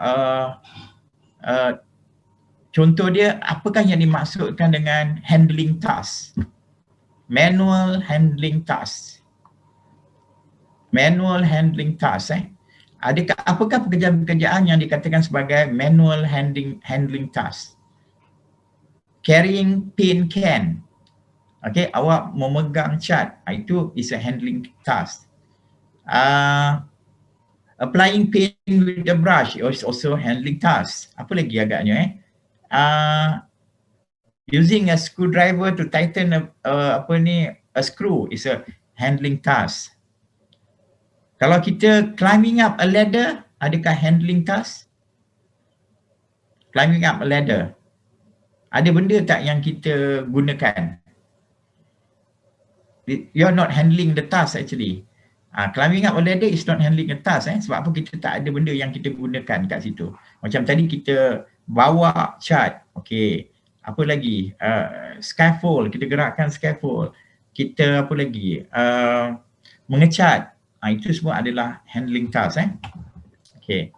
contoh dia, apakah yang dimaksudkan dengan handling task? Manual handling task. Manual handling task apakah pekerjaan-pekerjaan yang dikatakan sebagai manual handling task? Carrying paint can. Okay, awak memegang cat, itu is a handling task. Applying paint with the brush is also handling task. Apa lagi agaknya using a screwdriver to tighten a screw is a handling task. Kalau kita climbing up a ladder, adakah handling task? Climbing up a ladder, ada benda tak yang kita gunakan? You're not handling the task actually. Climbing up a ladder is not handling a task sebab apa? Kita tak ada benda yang kita gunakan kat situ. Macam tadi kita bawa cat, okey. Apa lagi? Scaffold, kita gerakkan scaffold. Kita apa lagi? Mengecat. Itu semua adalah handling task. Okay.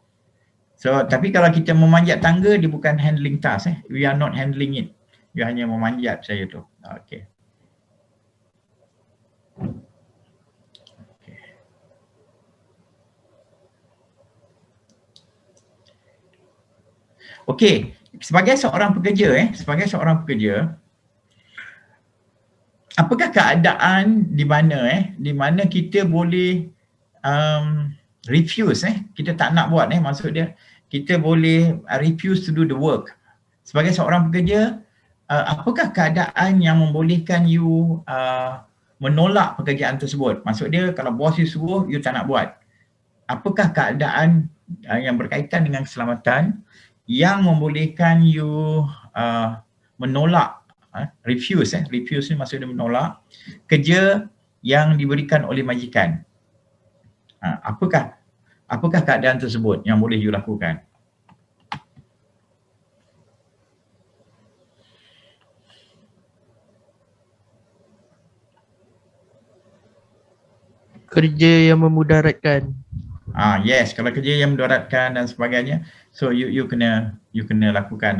So, tapi kalau kita memanjat tangga, dia bukan handling task. We are not handling it. We hanya memanjat saja tu. Okay. Okay. Sebagai seorang pekerja, apakah keadaan di mana kita boleh refuse kita tak nak buat maksud dia kita boleh refuse to do the work. Sebagai seorang pekerja, apakah keadaan yang membolehkan you menolak pekerjaan tersebut? Maksud dia kalau bos you suruh, you tak nak buat. Apakah keadaan yang berkaitan dengan keselamatan yang membolehkan you menolak, refuse ni maksudnya menolak kerja yang diberikan oleh majikan? Apakah keadaan tersebut yang boleh you lakukan? Kerja yang memudaratkan. Yes, kalau kerja yang memudaratkan dan sebagainya, so you kena lakukan.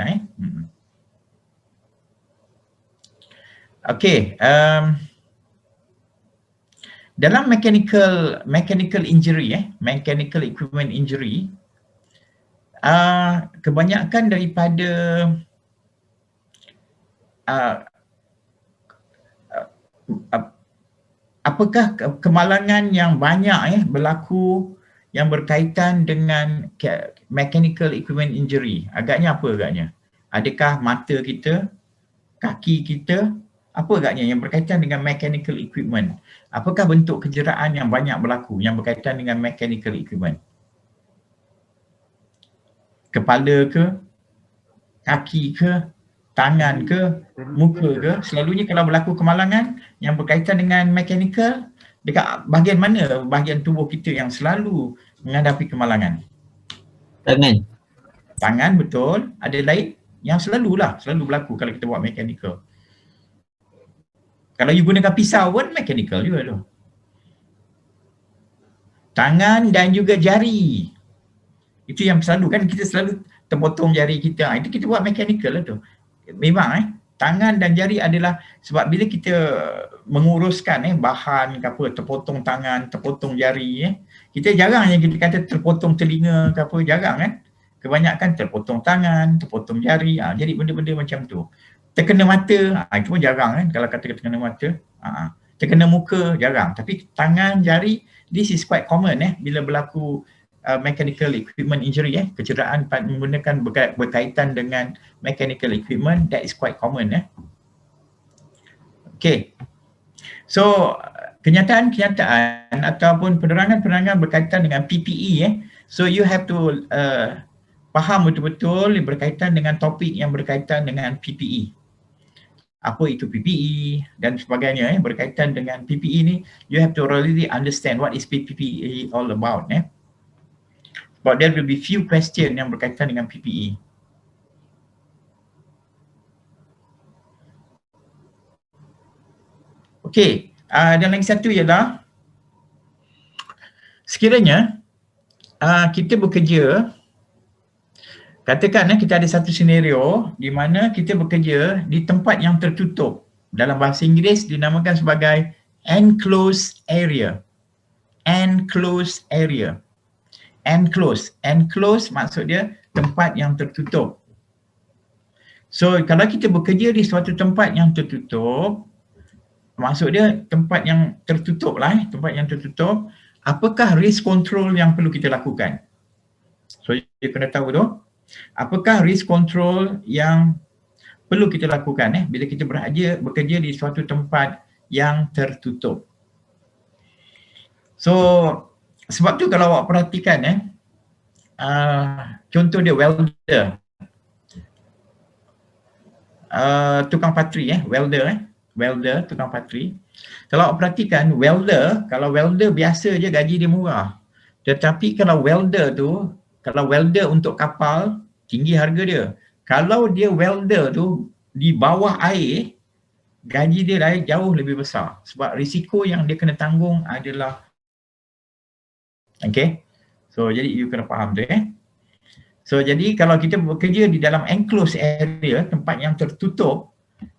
Okay. Dalam mechanical injury, mechanical equipment injury, kebanyakan daripada apakah kemalangan yang banyak berlaku yang berkaitan dengan mechanical equipment injury? Agaknya apa agaknya? Adakah mata kita, kaki kita? Apa agaknya yang berkaitan dengan mechanical equipment? Apakah bentuk kejeraan yang banyak berlaku yang berkaitan dengan mechanical equipment? Kepala ke? Kaki ke? Tangan ke? Muka ke? Selalunya kalau berlaku kemalangan yang berkaitan dengan mechanical, dekat bahagian mana bahagian tubuh kita yang selalu menghadapi kemalangan? Tangan. Tangan betul, ada lain yang selalu berlaku kalau kita buat mechanical. Kalau you gunakan pisau pun mechanical juga tu. Tangan dan juga jari. Itu yang selalu kan kita selalu terpotong jari kita. Itu kita buat mechanical lah tu. Memang tangan dan jari adalah sebab bila kita menguruskan bahan ke apa, terpotong tangan, terpotong jari kita jarang yang kita kata terpotong telinga ke apa, jarang kan. Kebanyakan terpotong tangan, terpotong jari. Jadi benda-benda macam tu. Terkena mata, itu pun jarang kan kalau kata terkena mata. Terkena muka, jarang. Tapi tangan, jari, this is quite common bila berlaku mechanical equipment injury, kecederaan menggunakan berkaitan dengan mechanical equipment, that is quite common. Okay. So, kenyataan ataupun penerangan-penerangan berkaitan dengan PPE, so you have to faham betul-betul berkaitan dengan topik yang berkaitan dengan PPE. Apa itu PPE dan sebagainya berkaitan dengan PPE ni, you have to really understand what is PPE all about. But there will be few question yang berkaitan dengan PPE. Okey, dan lagi satu ialah sekiranya kita bekerja, katakan kita ada satu senario di mana kita bekerja di tempat yang tertutup. Dalam bahasa Inggeris dinamakan sebagai enclosed area. Enclosed area. Enclosed maksud dia tempat yang tertutup. So kalau kita bekerja di suatu tempat yang tertutup, maksud dia tempat yang tertutup lah, tempat yang tertutup, apakah risk control yang perlu kita lakukan? So you kena tahu tu. Apakah risk control yang perlu kita lakukan bila kita bekerja di suatu tempat yang tertutup? So, sebab tu kalau awak perhatikan contoh dia welder. Tukang patri welder, tukang patri. Kalau awak perhatikan kalau welder biasa je gaji dia murah. Tetapi kalau welder untuk kapal, tinggi harga dia. Kalau dia welder tu di bawah air, gaji dia jauh lebih besar. Sebab risiko yang dia kena tanggung adalah, okay. So jadi you kena faham tu So jadi kalau kita bekerja di dalam enclosed area, tempat yang tertutup,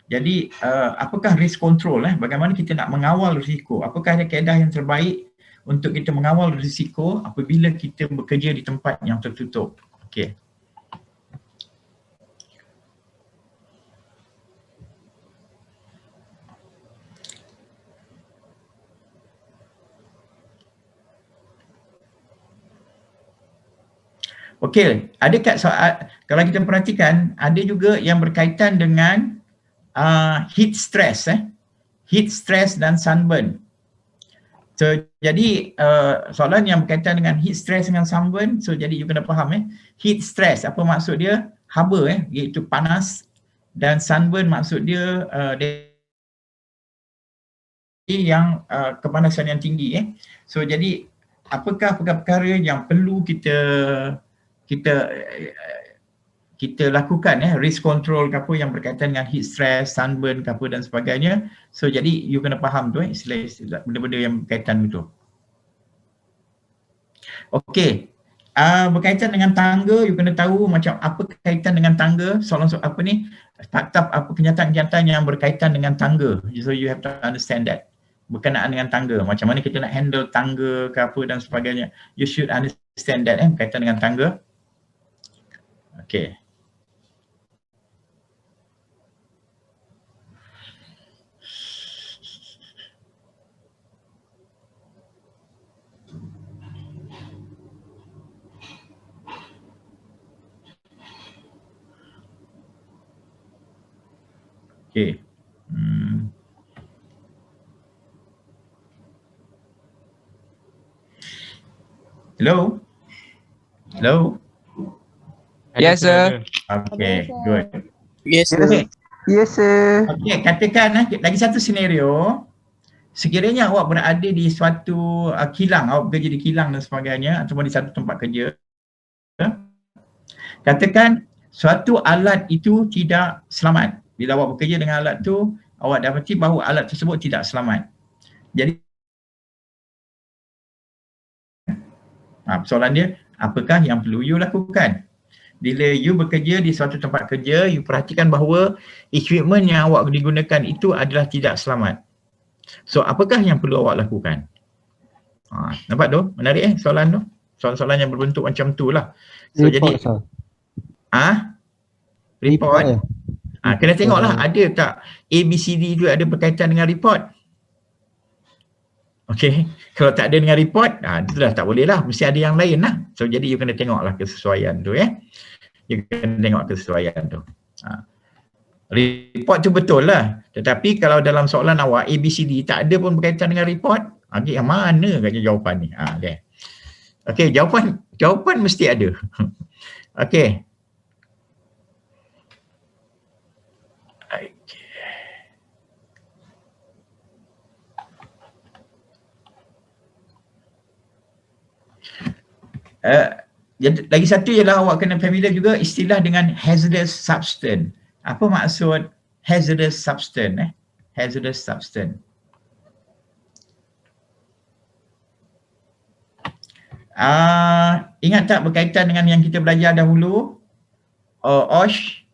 jadi apakah risk control bagaimana kita nak mengawal risiko? Apakah ada kaedah yang terbaik untuk kita mengawal risiko apabila kita bekerja di tempat yang tertutup? Okey. Okey, ada kat soal, kalau kita perhatikan ada juga yang berkaitan dengan heat stress dan sunburn. So, jadi soalan yang berkaitan dengan heat stress dengan sunburn, so jadi you kena faham heat stress apa maksud dia? Haba iaitu panas, dan sunburn maksud dia yang kepanasan yang tinggi So jadi apakah perkara-perkara yang perlu kita lakukan risk control ke apa yang berkaitan dengan heat stress, sunburn ke apa dan sebagainya. So jadi you kena faham tu istilah benda-benda yang berkaitan itu. Okey. Berkaitan dengan tangga, you kena tahu macam apa kaitan dengan tangga, soalan apa ni, fakta apa kenyataan-kenyataan yang berkaitan dengan tangga. So you have to understand that. Berkenaan dengan tangga, macam mana kita nak handle tangga ke apa dan sebagainya. You should understand that berkaitan dengan tangga. Okey. Okay. Hello? Hello? Yes, sir. Okay, good. Yes, sir. Yes, sir. Okay, katakan lagi satu senario. Sekiranya awak berada di suatu kilang, awak bekerja di kilang dan sebagainya ataupun di satu tempat kerja. Katakan suatu alat itu tidak selamat. Bila awak bekerja dengan alat tu, awak dapati bahawa alat tersebut tidak selamat. Jadi soalan dia, apakah yang perlu you lakukan? Bila you bekerja di suatu tempat kerja, you perhatikan bahawa equipment yang awak digunakan itu adalah tidak selamat. So, apakah yang perlu awak lakukan? Nampak tu? Menarik soalan tu? Soalan-soalan yang berbentuk macam tu lah. So, Report, jadi, sir. report. ya? Kena tengoklah ada tak ABCD tu ada berkaitan dengan report. Okey, kalau tak ada dengan report, itulah tak boleh lah. Mesti ada yang lain lah. So, jadi you kena tengoklah kesesuaian tu ya. You kena tengok kesesuaian tu. Report tu betul lah. Tetapi kalau dalam soalan awak ABCD tak ada pun berkaitan dengan report, yang mana katanya jawapan ni? Okay. Okey, jawapan mesti ada. Okey. Lagi satu ialah awak kena familiar juga istilah dengan hazardous substance. Apa maksud hazardous substance? Hazardous substance. Ingat tak berkaitan dengan yang kita belajar dahulu? OSH,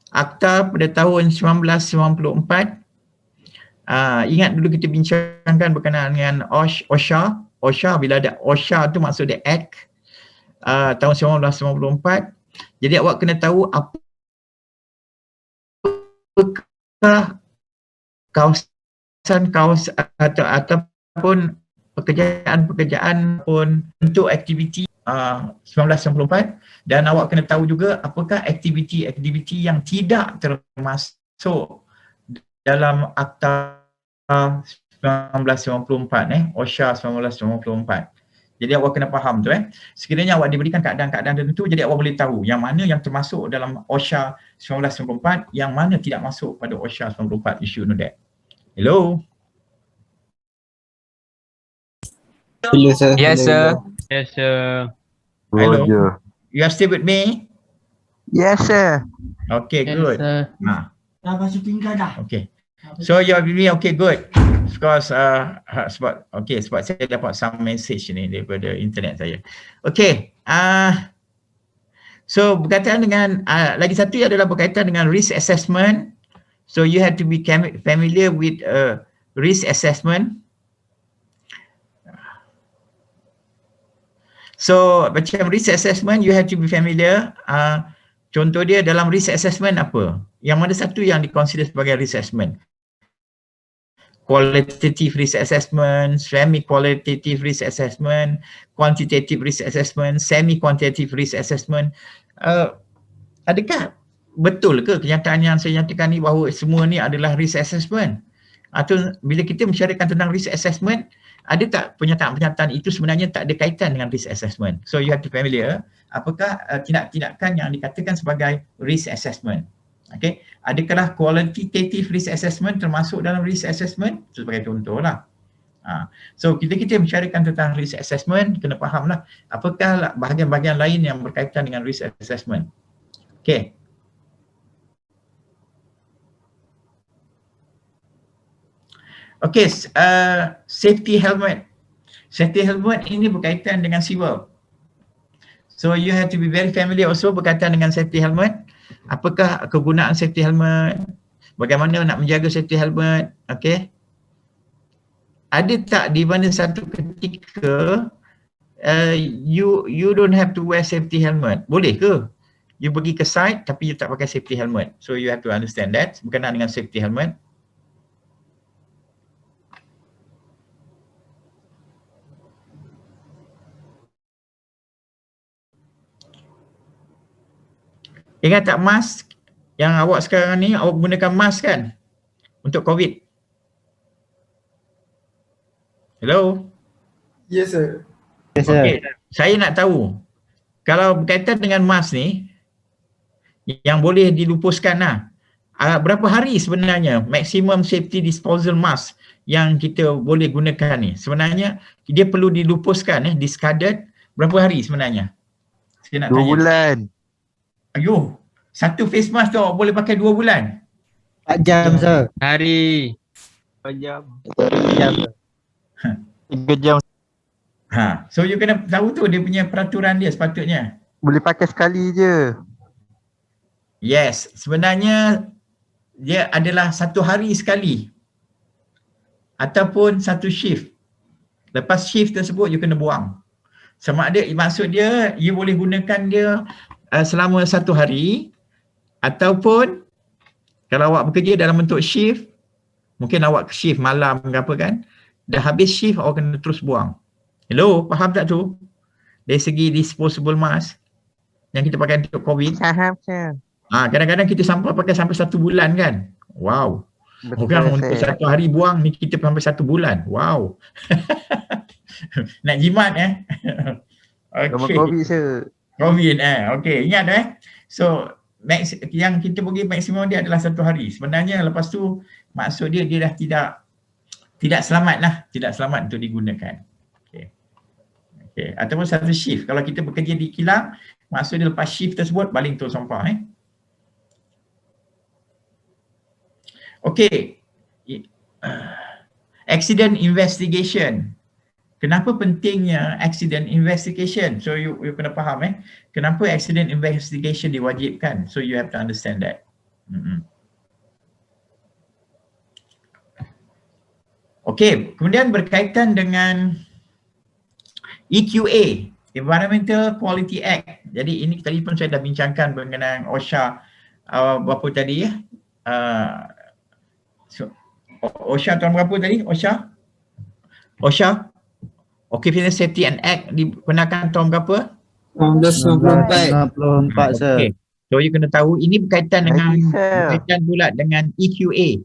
Akta pada tahun 1994. Ingat dulu kita bincangkan berkenaan dengan OSHA. OSHA, bila ada OSHA tu maksud dia Act tahun 1994. Jadi awak kena tahu apakah kawasan ataupun pekerjaan pun untuk aktiviti 1994, dan awak kena tahu juga apakah aktiviti yang tidak termasuk dalam Akta 1994 OSHA 1994. Jadi awak kena faham tu Sekiranya awak diberikan keadaan-keadaan tertentu, jadi awak boleh tahu yang mana yang termasuk dalam OSHA 1994, yang mana tidak masuk pada OSHA 1994. You should know that. Hello? Hello, sir. Yes, sir. Yes, sir. Hello? You are still with me? Yes, sir. Okay, Yes, good. sir. Dah masuk tinggal dah. Okay. So you are with me, okay, good. Because sebab saya dapat some message ni daripada internet saya. Okay. So berkaitan dengan lagi satu adalah berkaitan dengan risk assessment. So you have to be familiar with risk assessment. So macam risk assessment, you have to be familiar. Contoh dia dalam risk assessment apa? Yang mana satu yang dikonsider sebagai risk assessment? Qualitative risk assessment, semi-qualitative risk assessment, quantitative risk assessment, semi-quantitative risk assessment. Adakah betul ke kenyataan yang saya nyatakan ni bahawa semua ni adalah risk assessment? Atau bila kita membicarakan tentang risk assessment, ada tak pernyataan-pernyataan itu sebenarnya tak ada kaitan dengan risk assessment? So you have to familiar apakah tindak-tindakan yang dikatakan sebagai risk assessment. Okay, adakah qualitative risk assessment termasuk dalam risk assessment? Itu sebagai contoh lah. So kita membicarakan tentang risk assessment, kena fahamlah apakah bahagian-bahagian lain yang berkaitan dengan risk assessment. Okay. Okay, safety helmet. Safety helmet ini berkaitan dengan civil. So you have to be very familiar also berkaitan dengan safety helmet. Apakah kegunaan safety helmet? Bagaimana nak menjaga safety helmet? Okay. Ada tak di mana satu ketika you don't have to wear safety helmet? Boleh ke? You pergi ke site tapi you tak pakai safety helmet. So you have to understand that berkenaan dengan safety helmet. Ingat tak mask yang awak sekarang ni, awak gunakan mask kan untuk COVID? Hello? Yes, sir. Yes, sir. Okay. Saya nak tahu, kalau berkaitan dengan mask ni, yang boleh dilupuskan berapa hari sebenarnya maximum safety disposal mask yang kita boleh gunakan ni? Sebenarnya dia perlu dilupuskan, discarded berapa hari sebenarnya? Saya nak 2 tanya. bulan. Ayuh, satu face mask tu boleh pakai 2 bulan. 4 jam sir. Hari. 4 jam. 4 jam sir. 3 jam. So you kena tahu tu dia punya peraturan dia sepatutnya. Boleh pakai sekali je. Yes, sebenarnya dia adalah 1 hari sekali ataupun 1 shift. Lepas shift tersebut you kena buang. Sama ada maksud dia you boleh gunakan dia selama 1 hari ataupun kalau awak bekerja dalam bentuk shift, mungkin awak shift malam ke apa kan, dah habis shift awak kena terus buang. Hello, faham tak tu? Dari segi disposable mask yang kita pakai untuk COVID. Faham sir. Kadang-kadang kita pakai sampai 1 bulan kan. Wow. Betul Bukan sir. untuk 1 hari buang ni kita sampai 1 bulan. Wow. Nak jimat Nama Okay. COVID sir. COVID okay, ingat So yang kita bagi maksimum dia adalah 1 hari. Sebenarnya lepas tu maksud dia dah tidak selamat lah, tidak selamat untuk digunakan. Okay. Ataupun 1 shift. Kalau kita bekerja di kilang, maksud dia lepas shift tersebut baling tu sampah Okay. Accident investigation. Kenapa pentingnya accident investigation? So you kena faham kenapa accident investigation diwajibkan. So you have to understand that. Okay, kemudian berkaitan dengan EQA, Environmental Quality Act. Jadi ini tadi pun saya dah bincangkan mengenai OSHA berapa tadi OSHA tahun berapa tadi? OSHA Occupational Safety and Act dikenakan tahun berapa? 1994 sir. Okay. So you kena tahu ini berkaitan dengan pula dengan EQA,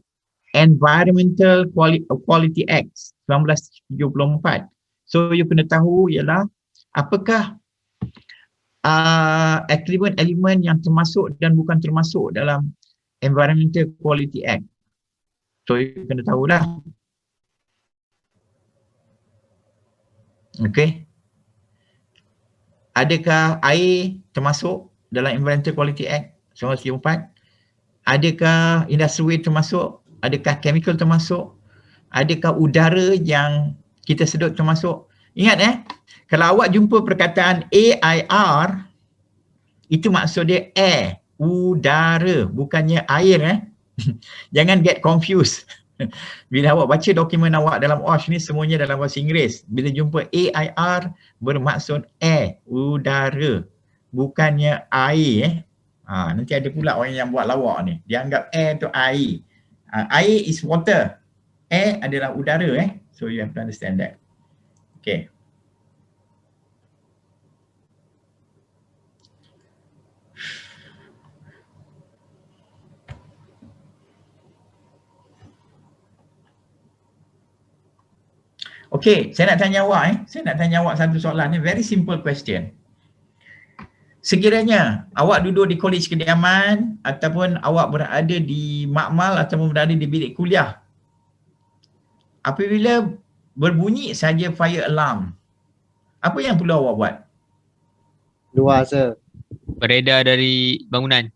Environmental Quality Act 1974. So you kena tahu ialah apakah elemen yang termasuk dan bukan termasuk dalam Environmental Quality Act. So you kena tahulah. Okay. Adakah air termasuk dalam Environmental Quality Act 1974? Adakah industri termasuk? Adakah chemical termasuk? Adakah udara yang kita sedut termasuk? Ingat kalau awak jumpa perkataan AIR, itu maksud dia air, udara, bukannya air Jangan get confused. Bila awak baca dokumen awak dalam OSH ni semuanya dalam bahasa Inggeris. Bila jumpa AIR bermaksud air, udara, bukannya air nanti ada pula orang yang buat lawak ni. Dia anggap air tu air. Air is water. Air adalah udara So you have to understand that. Okay. Okay, saya nak tanya awak satu soalan ni, very simple question. Sekiranya awak duduk di kolej kediaman ataupun awak berada di makmal ataupun berada di bilik kuliah, apabila berbunyi saja fire alarm, apa yang perlu awak buat? Luar sir. Beredar dari bangunan.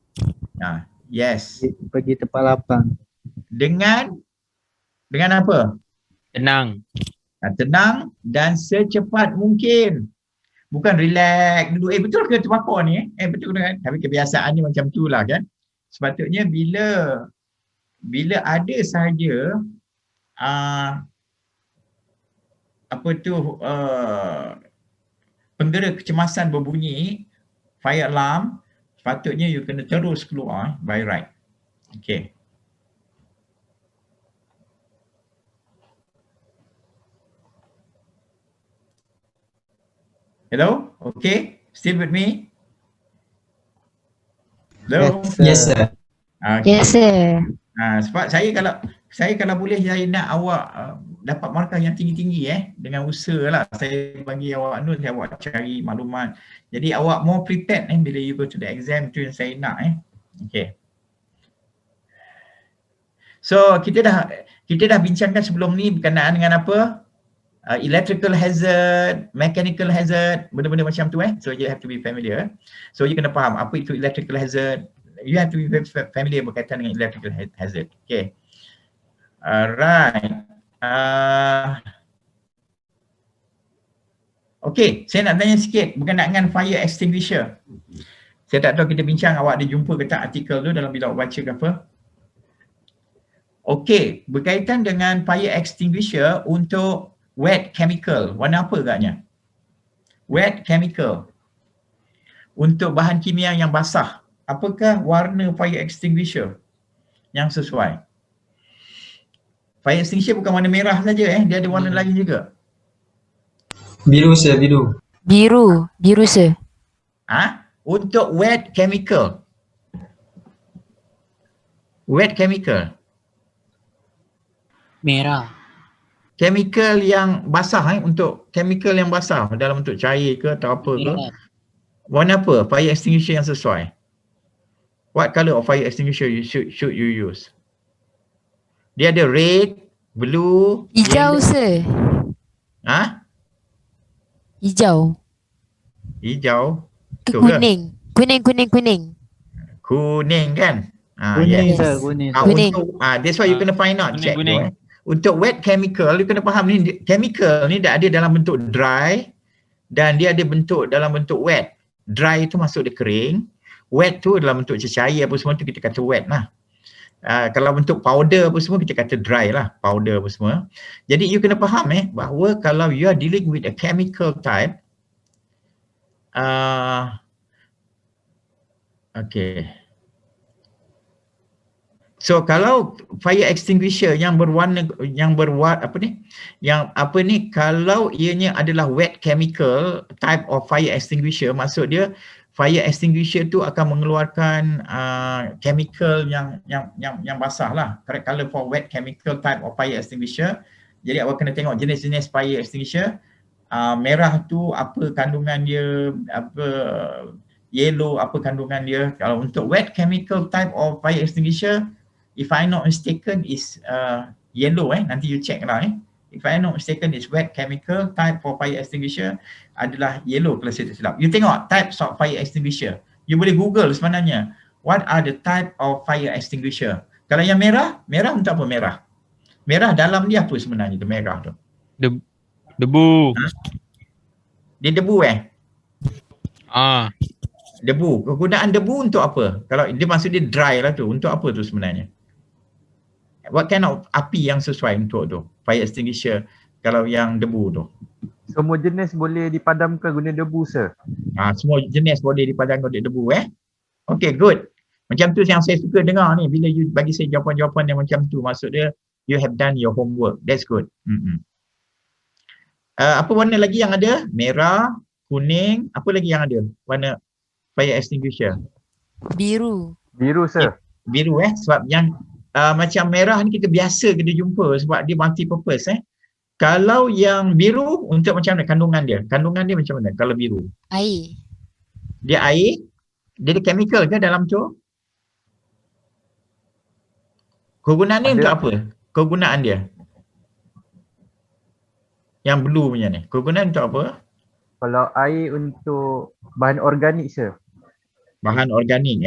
Yes. Pergi tempat lapang. Dengan apa? Tenang. Tenang dan secepat mungkin. Bukan relax duduk. Betul ke terbakar ni? Betul kan? Tapi kebiasaan ni macam tu lah kan. Sepatutnya bila ada sahaja penggera kecemasan berbunyi, fire alarm, sepatutnya you kena terus keluar by right. Okay. Hello? Okay? Still with me? Hello? Yes sir. Okay. Yes, sir. Sebab saya kalau boleh saya nak awak dapat markah yang tinggi-tinggi dengan usaha lah. Saya bagi awak saya awak cari maklumat. Jadi awak more prepared bila you go to the exam, tu yang saya nak Okay. So kita dah bincangkan sebelum ni berkenaan dengan apa? electrical hazard, mechanical hazard, benda-benda macam tu So you have to be familiar. So you kena faham apa itu electrical hazard. You have to be very familiar berkaitan dengan electrical hazard. Okay. Alright. Okay, saya nak tanya sikit berkenaan dengan fire extinguisher. Saya tak tahu kita bincang, awak ada jumpa ke tak artikel tu dalam bila awak baca ke apa? Okay, berkaitan dengan fire extinguisher untuk wet chemical, warna apa agaknya? Wet chemical. Untuk bahan kimia yang basah, apakah warna fire extinguisher yang sesuai? Fire extinguisher bukan warna merah saja dia ada warna lain juga. Biru sir, biru. Biru sir. Untuk wet chemical. Wet chemical. Merah. Chemical yang basah untuk chemical yang basah dalam bentuk cair ke atau apa ke. Warna apa fire extinguisher yang sesuai? What color of fire extinguisher should you use? Dia ada red, blue, Hijau sir. Hijau. Hijau. Kuning. Kuning kan? Kuning Yes. sir, kuning. Kuning. That's why you kena find out, check kuning. tu. Untuk wet chemical, you kena faham ni, chemical ni dia ada dalam bentuk dry dan dia ada bentuk dalam bentuk wet. Dry tu maksud dia kering, wet tu dalam bentuk cair apa semua tu kita kata wet lah. Kalau bentuk powder apa semua kita kata dry lah, powder apa semua. Jadi you kena faham bahawa kalau you are dealing with a chemical type, okay. So kalau fire extinguisher yang berwarna kalau ianya adalah wet chemical type of fire extinguisher, maksud dia fire extinguisher tu akan mengeluarkan chemical yang basah lah. Correct color for wet chemical type of fire extinguisher. Jadi awak kena tengok jenis-jenis fire extinguisher. Merah tu apa kandungan dia, apa yellow apa kandungan dia. Kalau untuk wet chemical type of fire extinguisher, if I'm not mistaken is yellow nanti you check lah If I'm not mistaken is wet chemical type for fire extinguisher adalah yellow kalau saya tak silap. You tengok types of fire extinguisher. You boleh Google sebenarnya what are the type of fire extinguisher. Kalau yang merah, merah untuk apa merah? Merah dalam dia apa sebenarnya tu merah tu? Debu. Dia debu Debu. Kegunaan debu untuk apa? Kalau dia maksud dia dry lah tu. Untuk apa tu sebenarnya? What kind of api yang sesuai untuk tu? Fire extinguisher kalau yang debu tu. Semua jenis boleh dipadamkan guna debu sir. Semua jenis boleh dipadamkan guna debu Okay, good. Macam tu yang saya suka dengar ni. Bila you bagi saya jawapan-jawapan yang macam tu, maksud dia you have done your homework. That's good. Apa warna lagi yang ada? Merah, kuning, apa lagi yang ada? Warna fire extinguisher. Biru. Biru sir. Biru sebab yang macam merah ni kita biasa kita jumpa sebab dia multi purpose Kalau yang biru untuk macam mana kandungan dia? Kandungan dia macam mana kalau biru? Air. Dia air? Dia ada chemical ke dalam tu? Kegunaan dia untuk apa? Kegunaan dia? Yang blue punya ni. Kegunaan untuk apa? Kalau air untuk bahan organik sir. Bahan organik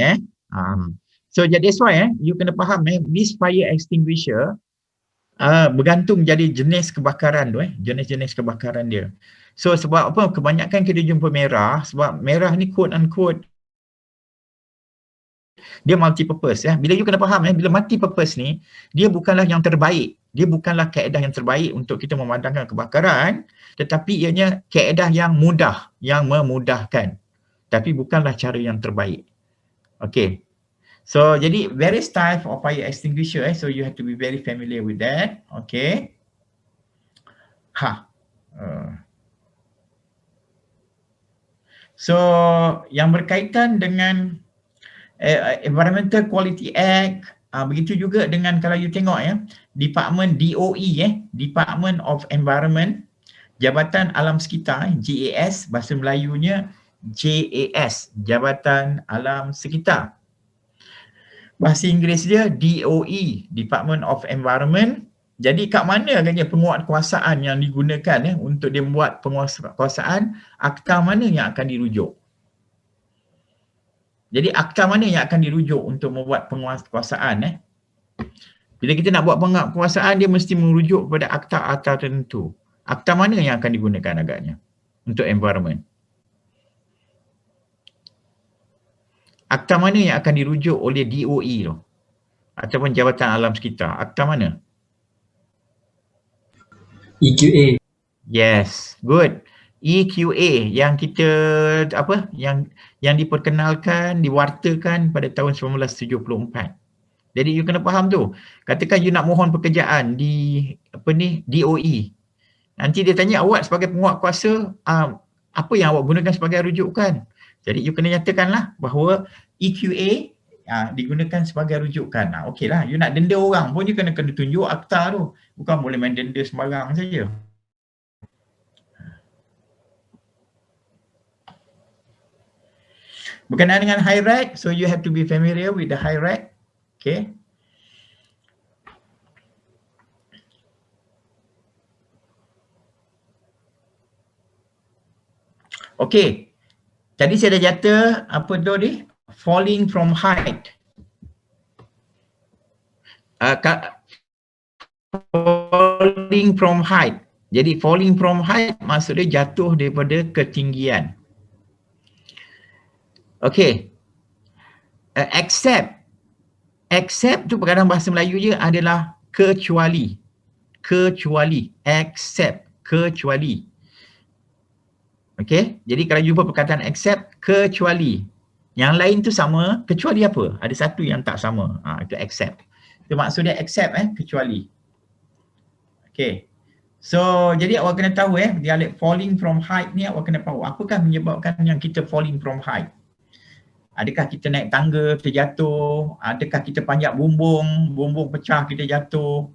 So that's why you kena faham this fire extinguisher bergantung jadi jenis kebakaran tu jenis-jenis kebakaran dia. So sebab apa kebanyakan kita jumpa merah sebab merah ni quote unquote dia multi purpose Bila you kena faham bila multi purpose ni dia bukanlah yang terbaik. Dia bukanlah kaedah yang terbaik untuk kita memadamkan kebakaran, tetapi ianya kaedah yang mudah, yang memudahkan. Tapi bukanlah cara yang terbaik. Okay. So jadi various type of fire extinguisher so you have to be very familiar with that. Okay. So yang berkaitan dengan Environmental Quality Act, begitu juga dengan kalau you tengok Department DOE Department of Environment, Jabatan Alam Sekitar JAS, bahasa Melayunya JAS, Jabatan Alam Sekitar. Bahasa Inggeris dia DOE, Department of Environment, Jadi kat mana agaknya penguatkuasaan yang digunakan untuk dia membuat penguatkuasaan, akta mana yang akan dirujuk? Jadi akta mana yang akan dirujuk untuk membuat penguatkuasaan? Bila kita nak buat penguatkuasaan, dia mesti merujuk kepada akta-akta tertentu. Akta mana yang akan digunakan agaknya untuk environment? Akta mana yang akan dirujuk oleh DOE tu? Ataupun Jabatan Alam Sekitar? Akta mana? EQA. Yes, good. EQA yang kita yang diperkenalkan, diwartakan pada tahun 1974. Jadi you kena faham tu. Katakan you nak mohon pekerjaan di DOE. Nanti dia tanya awak sebagai penguatkuasa, apa yang awak gunakan sebagai rujukan? Jadi you kena nyatakanlah bahawa EQA digunakan sebagai rujukan. Okeylah, you nak denda orang pun you kena tunjuk akta tu. Bukan boleh main denda sembarang saja. Berkenaan dengan high right, so you have to be familiar with the high right. Okay. Okay. Tadi saya dah jata apa tu ni? Falling from height. Falling from height. Jadi falling from height maksudnya jatuh daripada ketinggian. Okay. Except tu perkataan bahasa Melayu je adalah kecuali. Kecuali. Except. Kecuali. Okay. Jadi kalau jumpa perkataan except, kecuali. Yang lain tu sama, kecuali apa? Ada satu yang tak sama. Itu except. Itu maksudnya except kecuali. Okay. So, jadi awak kena tahu dialek falling from height ni awak kena tahu. Apakah menyebabkan yang kita falling from height? Adakah kita naik tangga, kita jatuh? Adakah kita panjat bumbung, bumbung pecah, kita jatuh?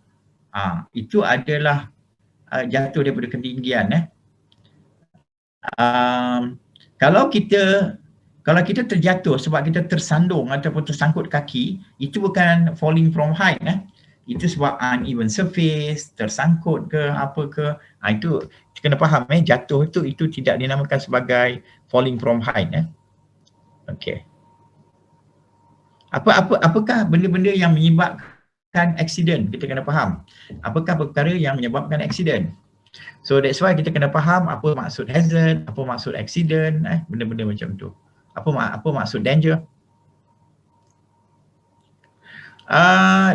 Itu adalah jatuh daripada ketinggian. Kalau kita terjatuh sebab kita tersandung ataupun tersangkut kaki, itu bukan falling from height. Itu sebab uneven surface, tersangkut ke apa ke. Itu kena faham jatuh itu tidak dinamakan sebagai falling from height. Okey. Apakah benda-benda yang menyebabkan accident? Kita kena faham. Apakah perkara yang menyebabkan accident? So that's why kita kena faham apa maksud hazard, apa maksud accident, benda-benda macam tu. Apa maksud danger?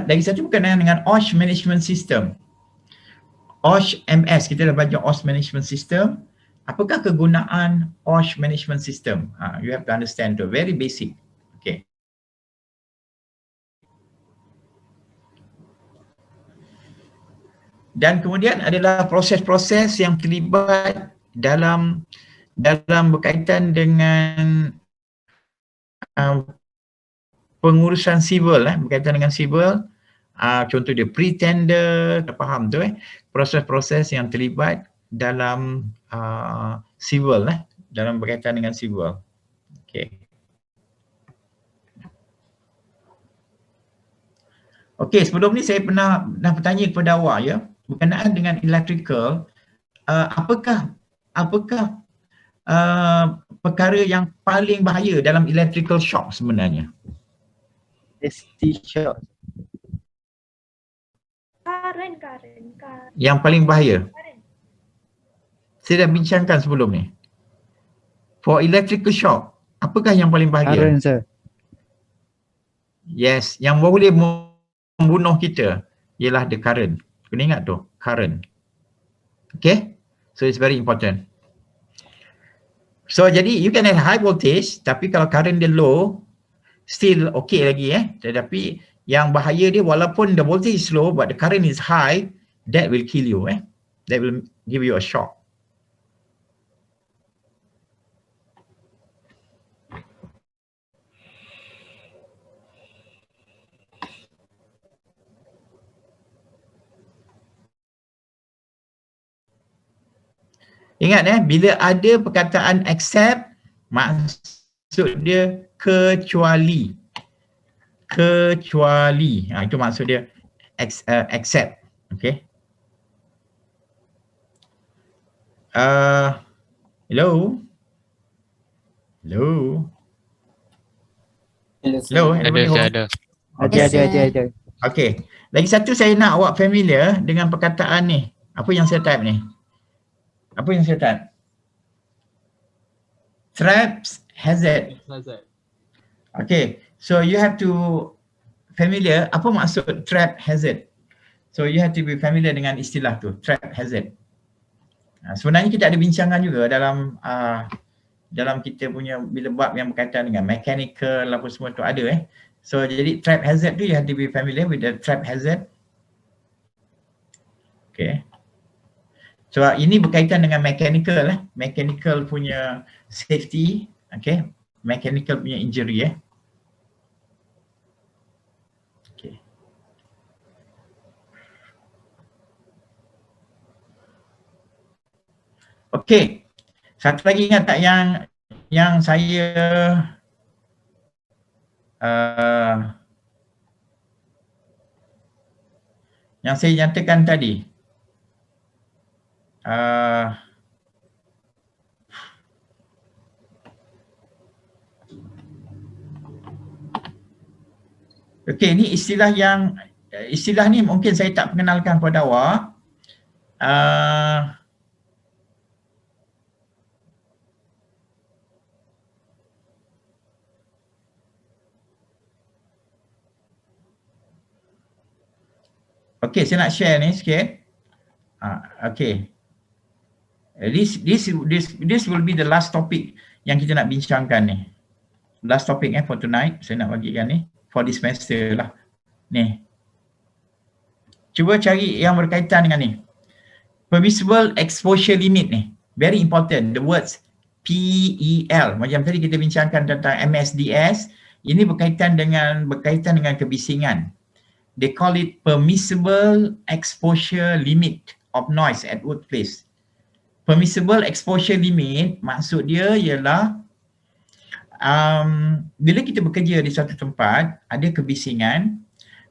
Lagi satu berkenaan dengan OSH management system. OSH MS, kita dah belajar OSH management system. Apakah kegunaan OSH management system? You have to understand tu, very basic. Okay. Dan kemudian adalah proses-proses yang terlibat dalam berkaitan dengan pengurusan sivil, berkaitan dengan sivil. Contoh dia pre-tender, kita faham tu proses-proses yang terlibat dalam sivil, dalam berkaitan dengan sivil. Okay. Okey, sebelum ni saya pernah bertanya kepada awak berkenaan dengan electrical, apakah perkara yang paling bahaya dalam electrical shock sebenarnya? ST shock. Current. Yang paling bahaya? Saya dah bincangkan sebelum ni. For electrical shock, apakah yang paling bahaya? Current, sir. Yes, yang boleh membunuh kita ialah the current. Kena ingat tu, current. Okay? So it's very important. So jadi you can have high voltage, tapi kalau current dia low, still okay lagi Tetapi yang bahaya dia walaupun the voltage is low but the current is high, that will kill you That will give you a shock. Ingat bila ada perkataan except, maksud dia kecuali. Kecuali. Itu maksud dia except. Okay. Hello? Hello? Hello? Anybody home? Ada. Ada. Okay. Lagi satu saya nak awak familiar dengan perkataan ni. Apa yang saya type ni? Apa yang saya type? Traps hazard. Okay. So you have to familiar apa maksud trap hazard. So you have to be familiar dengan istilah tu, trap hazard. Sebenarnya kita ada bincangan juga dalam kita punya bila bab yang berkaitan dengan mechanical apa semua tu ada So jadi trap hazard tu you have to be familiar with the trap hazard. Okay. So ini berkaitan dengan mechanical mechanical punya safety, okay. Mechanical punya injury Okay. Okay. Satu lagi ingat tak yang saya nyatakan tadi. Okey, ini istilah ni mungkin saya tak perkenalkan kepada awak. Okey, saya nak share ni sikit. Okey. This will be the last topic yang kita nak bincangkan ni. Last topic for tonight. Saya nak bagikan ni for this semester lah. Ni. Cuba cari yang berkaitan dengan ni. Permissible exposure limit ni. Very important. The words PEL. Macam tadi kita bincangkan tentang MSDS. Ini berkaitan dengan kebisingan. They call it permissible exposure limit of noise at workplace. Permissible exposure limit maksud dia ialah bila kita bekerja di suatu tempat ada kebisingan,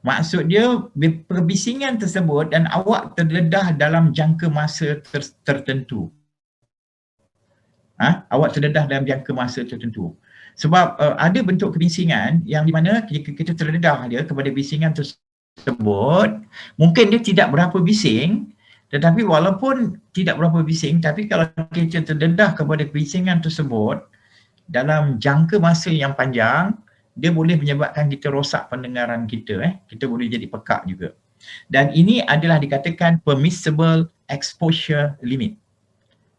maksud dia perbisingan tersebut dan awak terdedah dalam jangka masa tertentu. Awak terdedah dalam jangka masa tertentu. Sebab ada bentuk kebisingan yang di mana kita terdedah dia kepada bisingan tersebut, mungkin dia tidak berapa bising, tetapi walaupun tidak berapa bising, tapi kalau kita terdedah kepada kebisingan tersebut dalam jangka masa yang panjang, dia boleh menyebabkan kita rosak pendengaran kita. Kita boleh jadi pekak juga. Dan ini adalah dikatakan permissible exposure limit.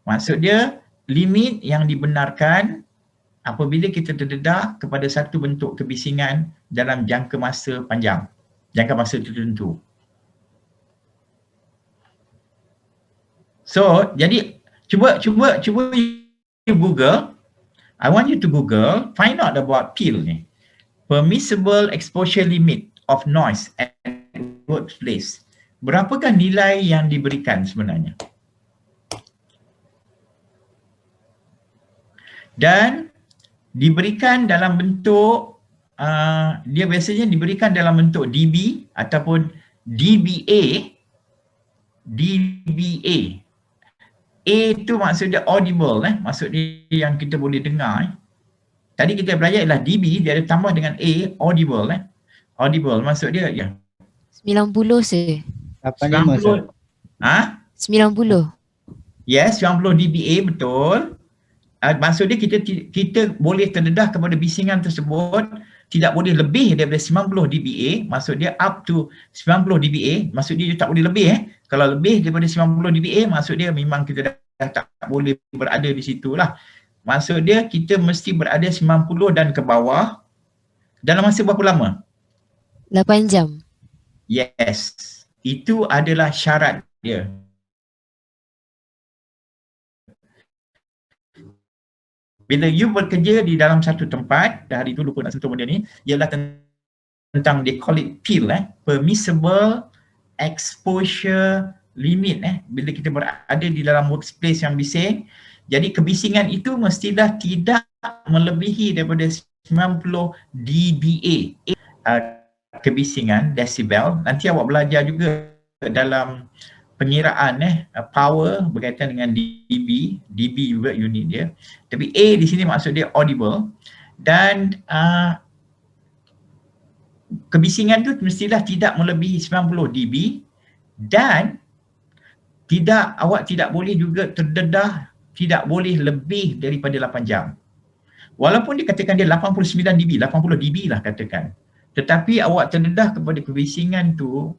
Maksud dia, limit yang dibenarkan apabila kita terdedah kepada satu bentuk kebisingan dalam jangka masa panjang, jangka masa tertentu. So, jadi cuba you Google. I want you to Google, find out about PEL ni. Permissible exposure limit of noise at workplace. Berapakah nilai yang diberikan sebenarnya? Dan diberikan dalam bentuk dia biasanya diberikan dalam bentuk dB ataupun dBA. A tu maksud dia audible, maksud dia yang kita boleh dengar. Tadi kita belajar ialah dB, dia ada tambah dengan A, audible. Audible maksud dia 90 sir. 85 90. Yes, 90 dBA betul. Maksud dia kita boleh terdedah kepada bisingan tersebut tidak boleh lebih daripada 90 dBA, maksud dia up to 90 dBA, maksud dia tak boleh lebih. Kalau lebih daripada 90 dBA, maksud dia memang kita dah tak boleh berada di situ lah. Maksud dia kita mesti berada 90 dan ke bawah dalam masa berapa lama? 8 jam. Yes, itu adalah syarat dia. Bila you bekerja di dalam satu tempat, hari tu lupa nak sentuh benda ni, ialah tentang they call it PEL, permissible exposure limit. Bila kita berada di dalam workplace yang bising, jadi kebisingan itu mestilah tidak melebihi daripada 90 dBA. Kebisingan, decibel, nanti awak belajar juga dalam pengiraan power berkaitan dengan dB juga unit dia. Tapi A di sini maksud dia audible, dan kebisingan tu mestilah tidak melebihi 90 dB, dan awak tidak boleh juga terdedah, tidak boleh lebih daripada 8 jam. Walaupun dikatakan dia 89 dB, 80 dB lah katakan, tetapi awak terdedah kepada kebisingan tu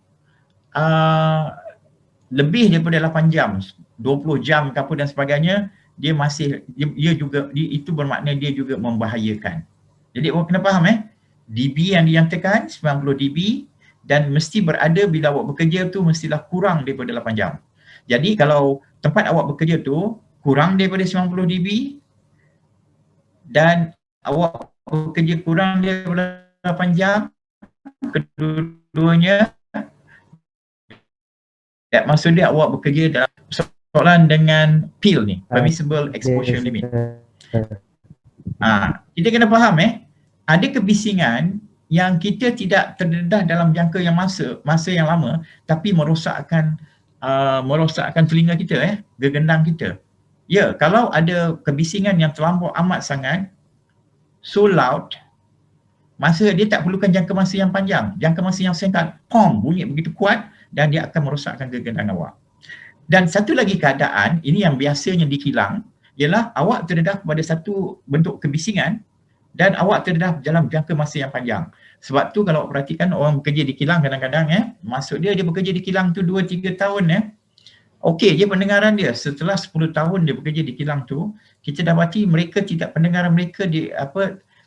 lebih daripada 8 jam, 20 jam ke apa dan sebagainya, itu bermakna dia juga membahayakan. Jadi awak kena faham dB yang dinyatakan 90 dB, dan mesti berada bila awak bekerja tu mestilah kurang daripada 8 jam. Jadi kalau tempat awak bekerja tu kurang daripada 90 dB dan awak bekerja kurang daripada 8 jam, kedua-duanya, maksud dia awak bekerja dalam soalan dengan PIL ni, permissible exposure limit. Kita kena faham ada kebisingan yang kita tidak terdedah dalam jangka yang masa yang lama, tapi merosakkan telinga kita, gegendang kita. Ya, kalau ada kebisingan yang terlampau amat sangat, so loud, masa dia tak perlukan jangka masa yang panjang, jangka masa yang singkat, bunyi begitu kuat, dan dia akan merosakkan gegendang awak. Dan satu lagi keadaan, ini yang biasanya di kilang, ialah awak terdedah kepada satu bentuk kebisingan dan awak terdedah dalam jangka masa yang panjang. Sebab tu kalau awak perhatikan orang bekerja di kilang kadang-kadang, maksud dia bekerja di kilang tu 2-3 tahun, okey je pendengaran dia. Setelah 10 tahun dia bekerja di kilang tu, kita dapati pendengaran mereka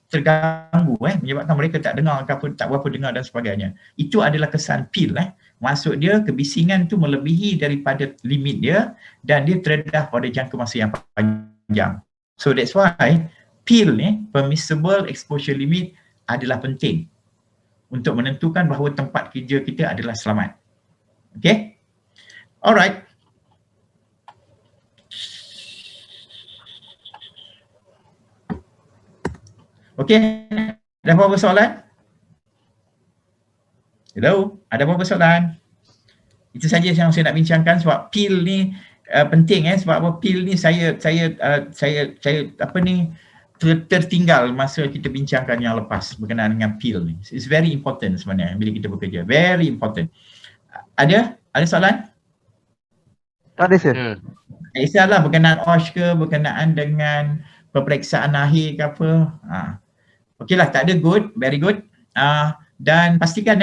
terganggu, menyebabkan mereka tak dengar tak berapa dengar dan sebagainya. Itu adalah kesan PIL. Maksud dia kebisingan tu melebihi daripada limit dia dan dia terdedah pada jangka masa yang panjang. So that's why PIL permissible exposure limit adalah penting untuk menentukan bahawa tempat kerja kita adalah selamat. Okay? Alright. Okay, ada apa-apa soalan? Hello, ada apa-apa soalan? Itu saja yang saya nak bincangkan sebab PIL ni penting sebab apa PIL ni saya tertinggal masa kita bincangkan yang lepas berkenaan dengan PIL ni. It's very important sebenarnya bila kita bekerja. Very important. Ada soalan? Tak ada, sir. Isyalah berkenaan OSH ke, berkenaan dengan peperiksaan akhir ke apa. Okeylah, tak ada, good, very good. Dan pastikan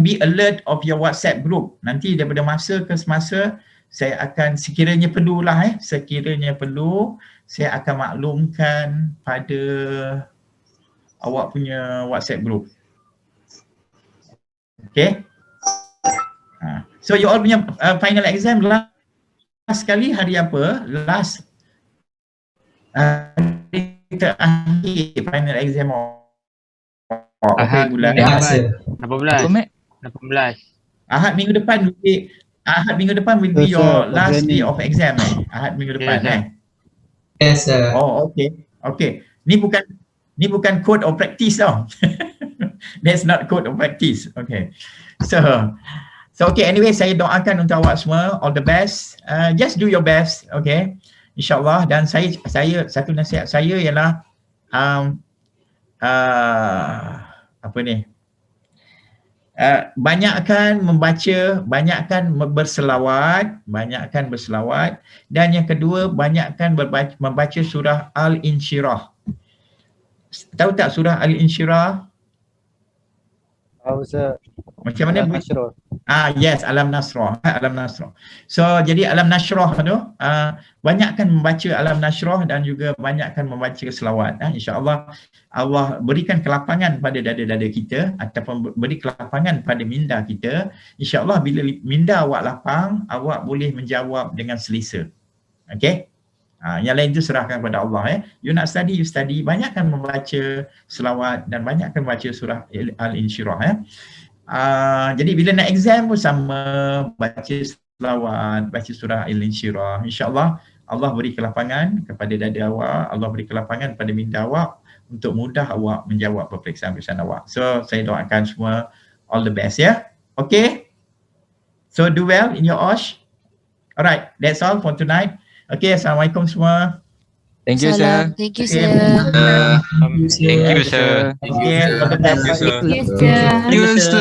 be alert of your WhatsApp group. Nanti daripada masa ke semasa saya akan sekiranya perlu, saya akan maklumkan pada awak punya WhatsApp group. Okay. So you all punya final exam last kali hari apa? Last terakhir final exam bulan 18. Ahad minggu depan will be your last day of exam. Ahad minggu depan. Yes, sir. Oh, okay. Ni bukan code of practice tau. That's not code of practice. Okay. So okay, anyway, saya doakan untuk awak semua all the best. Just do your best, okay? InsyaAllah. Dan saya satu nasihat saya ialah banyakkan membaca, banyakkan berselawat, dan yang kedua banyakkan membaca surah Al-Insyirah. Tahu tak surah Al-Insyirah? Tahu, sir. Macam mana? Yes, Alam Nasrah. So jadi Alam Nasrah tu banyakkan membaca Alam Nasrah dan juga banyakkan membaca selawat. InsyaAllah Allah berikan kelapangan pada dada-dada kita ataupun beri kelapangan pada minda kita. InsyaAllah bila minda awak lapang, awak boleh menjawab dengan selesa. Okay? Yang lain tu serahkan kepada Allah. You nak study, you study. Banyakkan membaca selawat dan banyakkan membaca surah Al-Insyirah. Jadi bila nak exam pun sama, baca selawat, baca surah Al-Insyirah. InsyaAllah Allah beri kelapangan kepada dada awak, Allah beri kelapangan pada minda awak untuk mudah awak menjawab peperiksaan awak. So saya doakan semua all the best, ya. Okay? So do well in your OSH. Alright, that's all for tonight. Okay, Assalamualaikum semua. Thank you, sir. Salam. Thank you, Okay. sir. Thank you, sir. Okay, all the best. Yes, sir. Thank you, sir.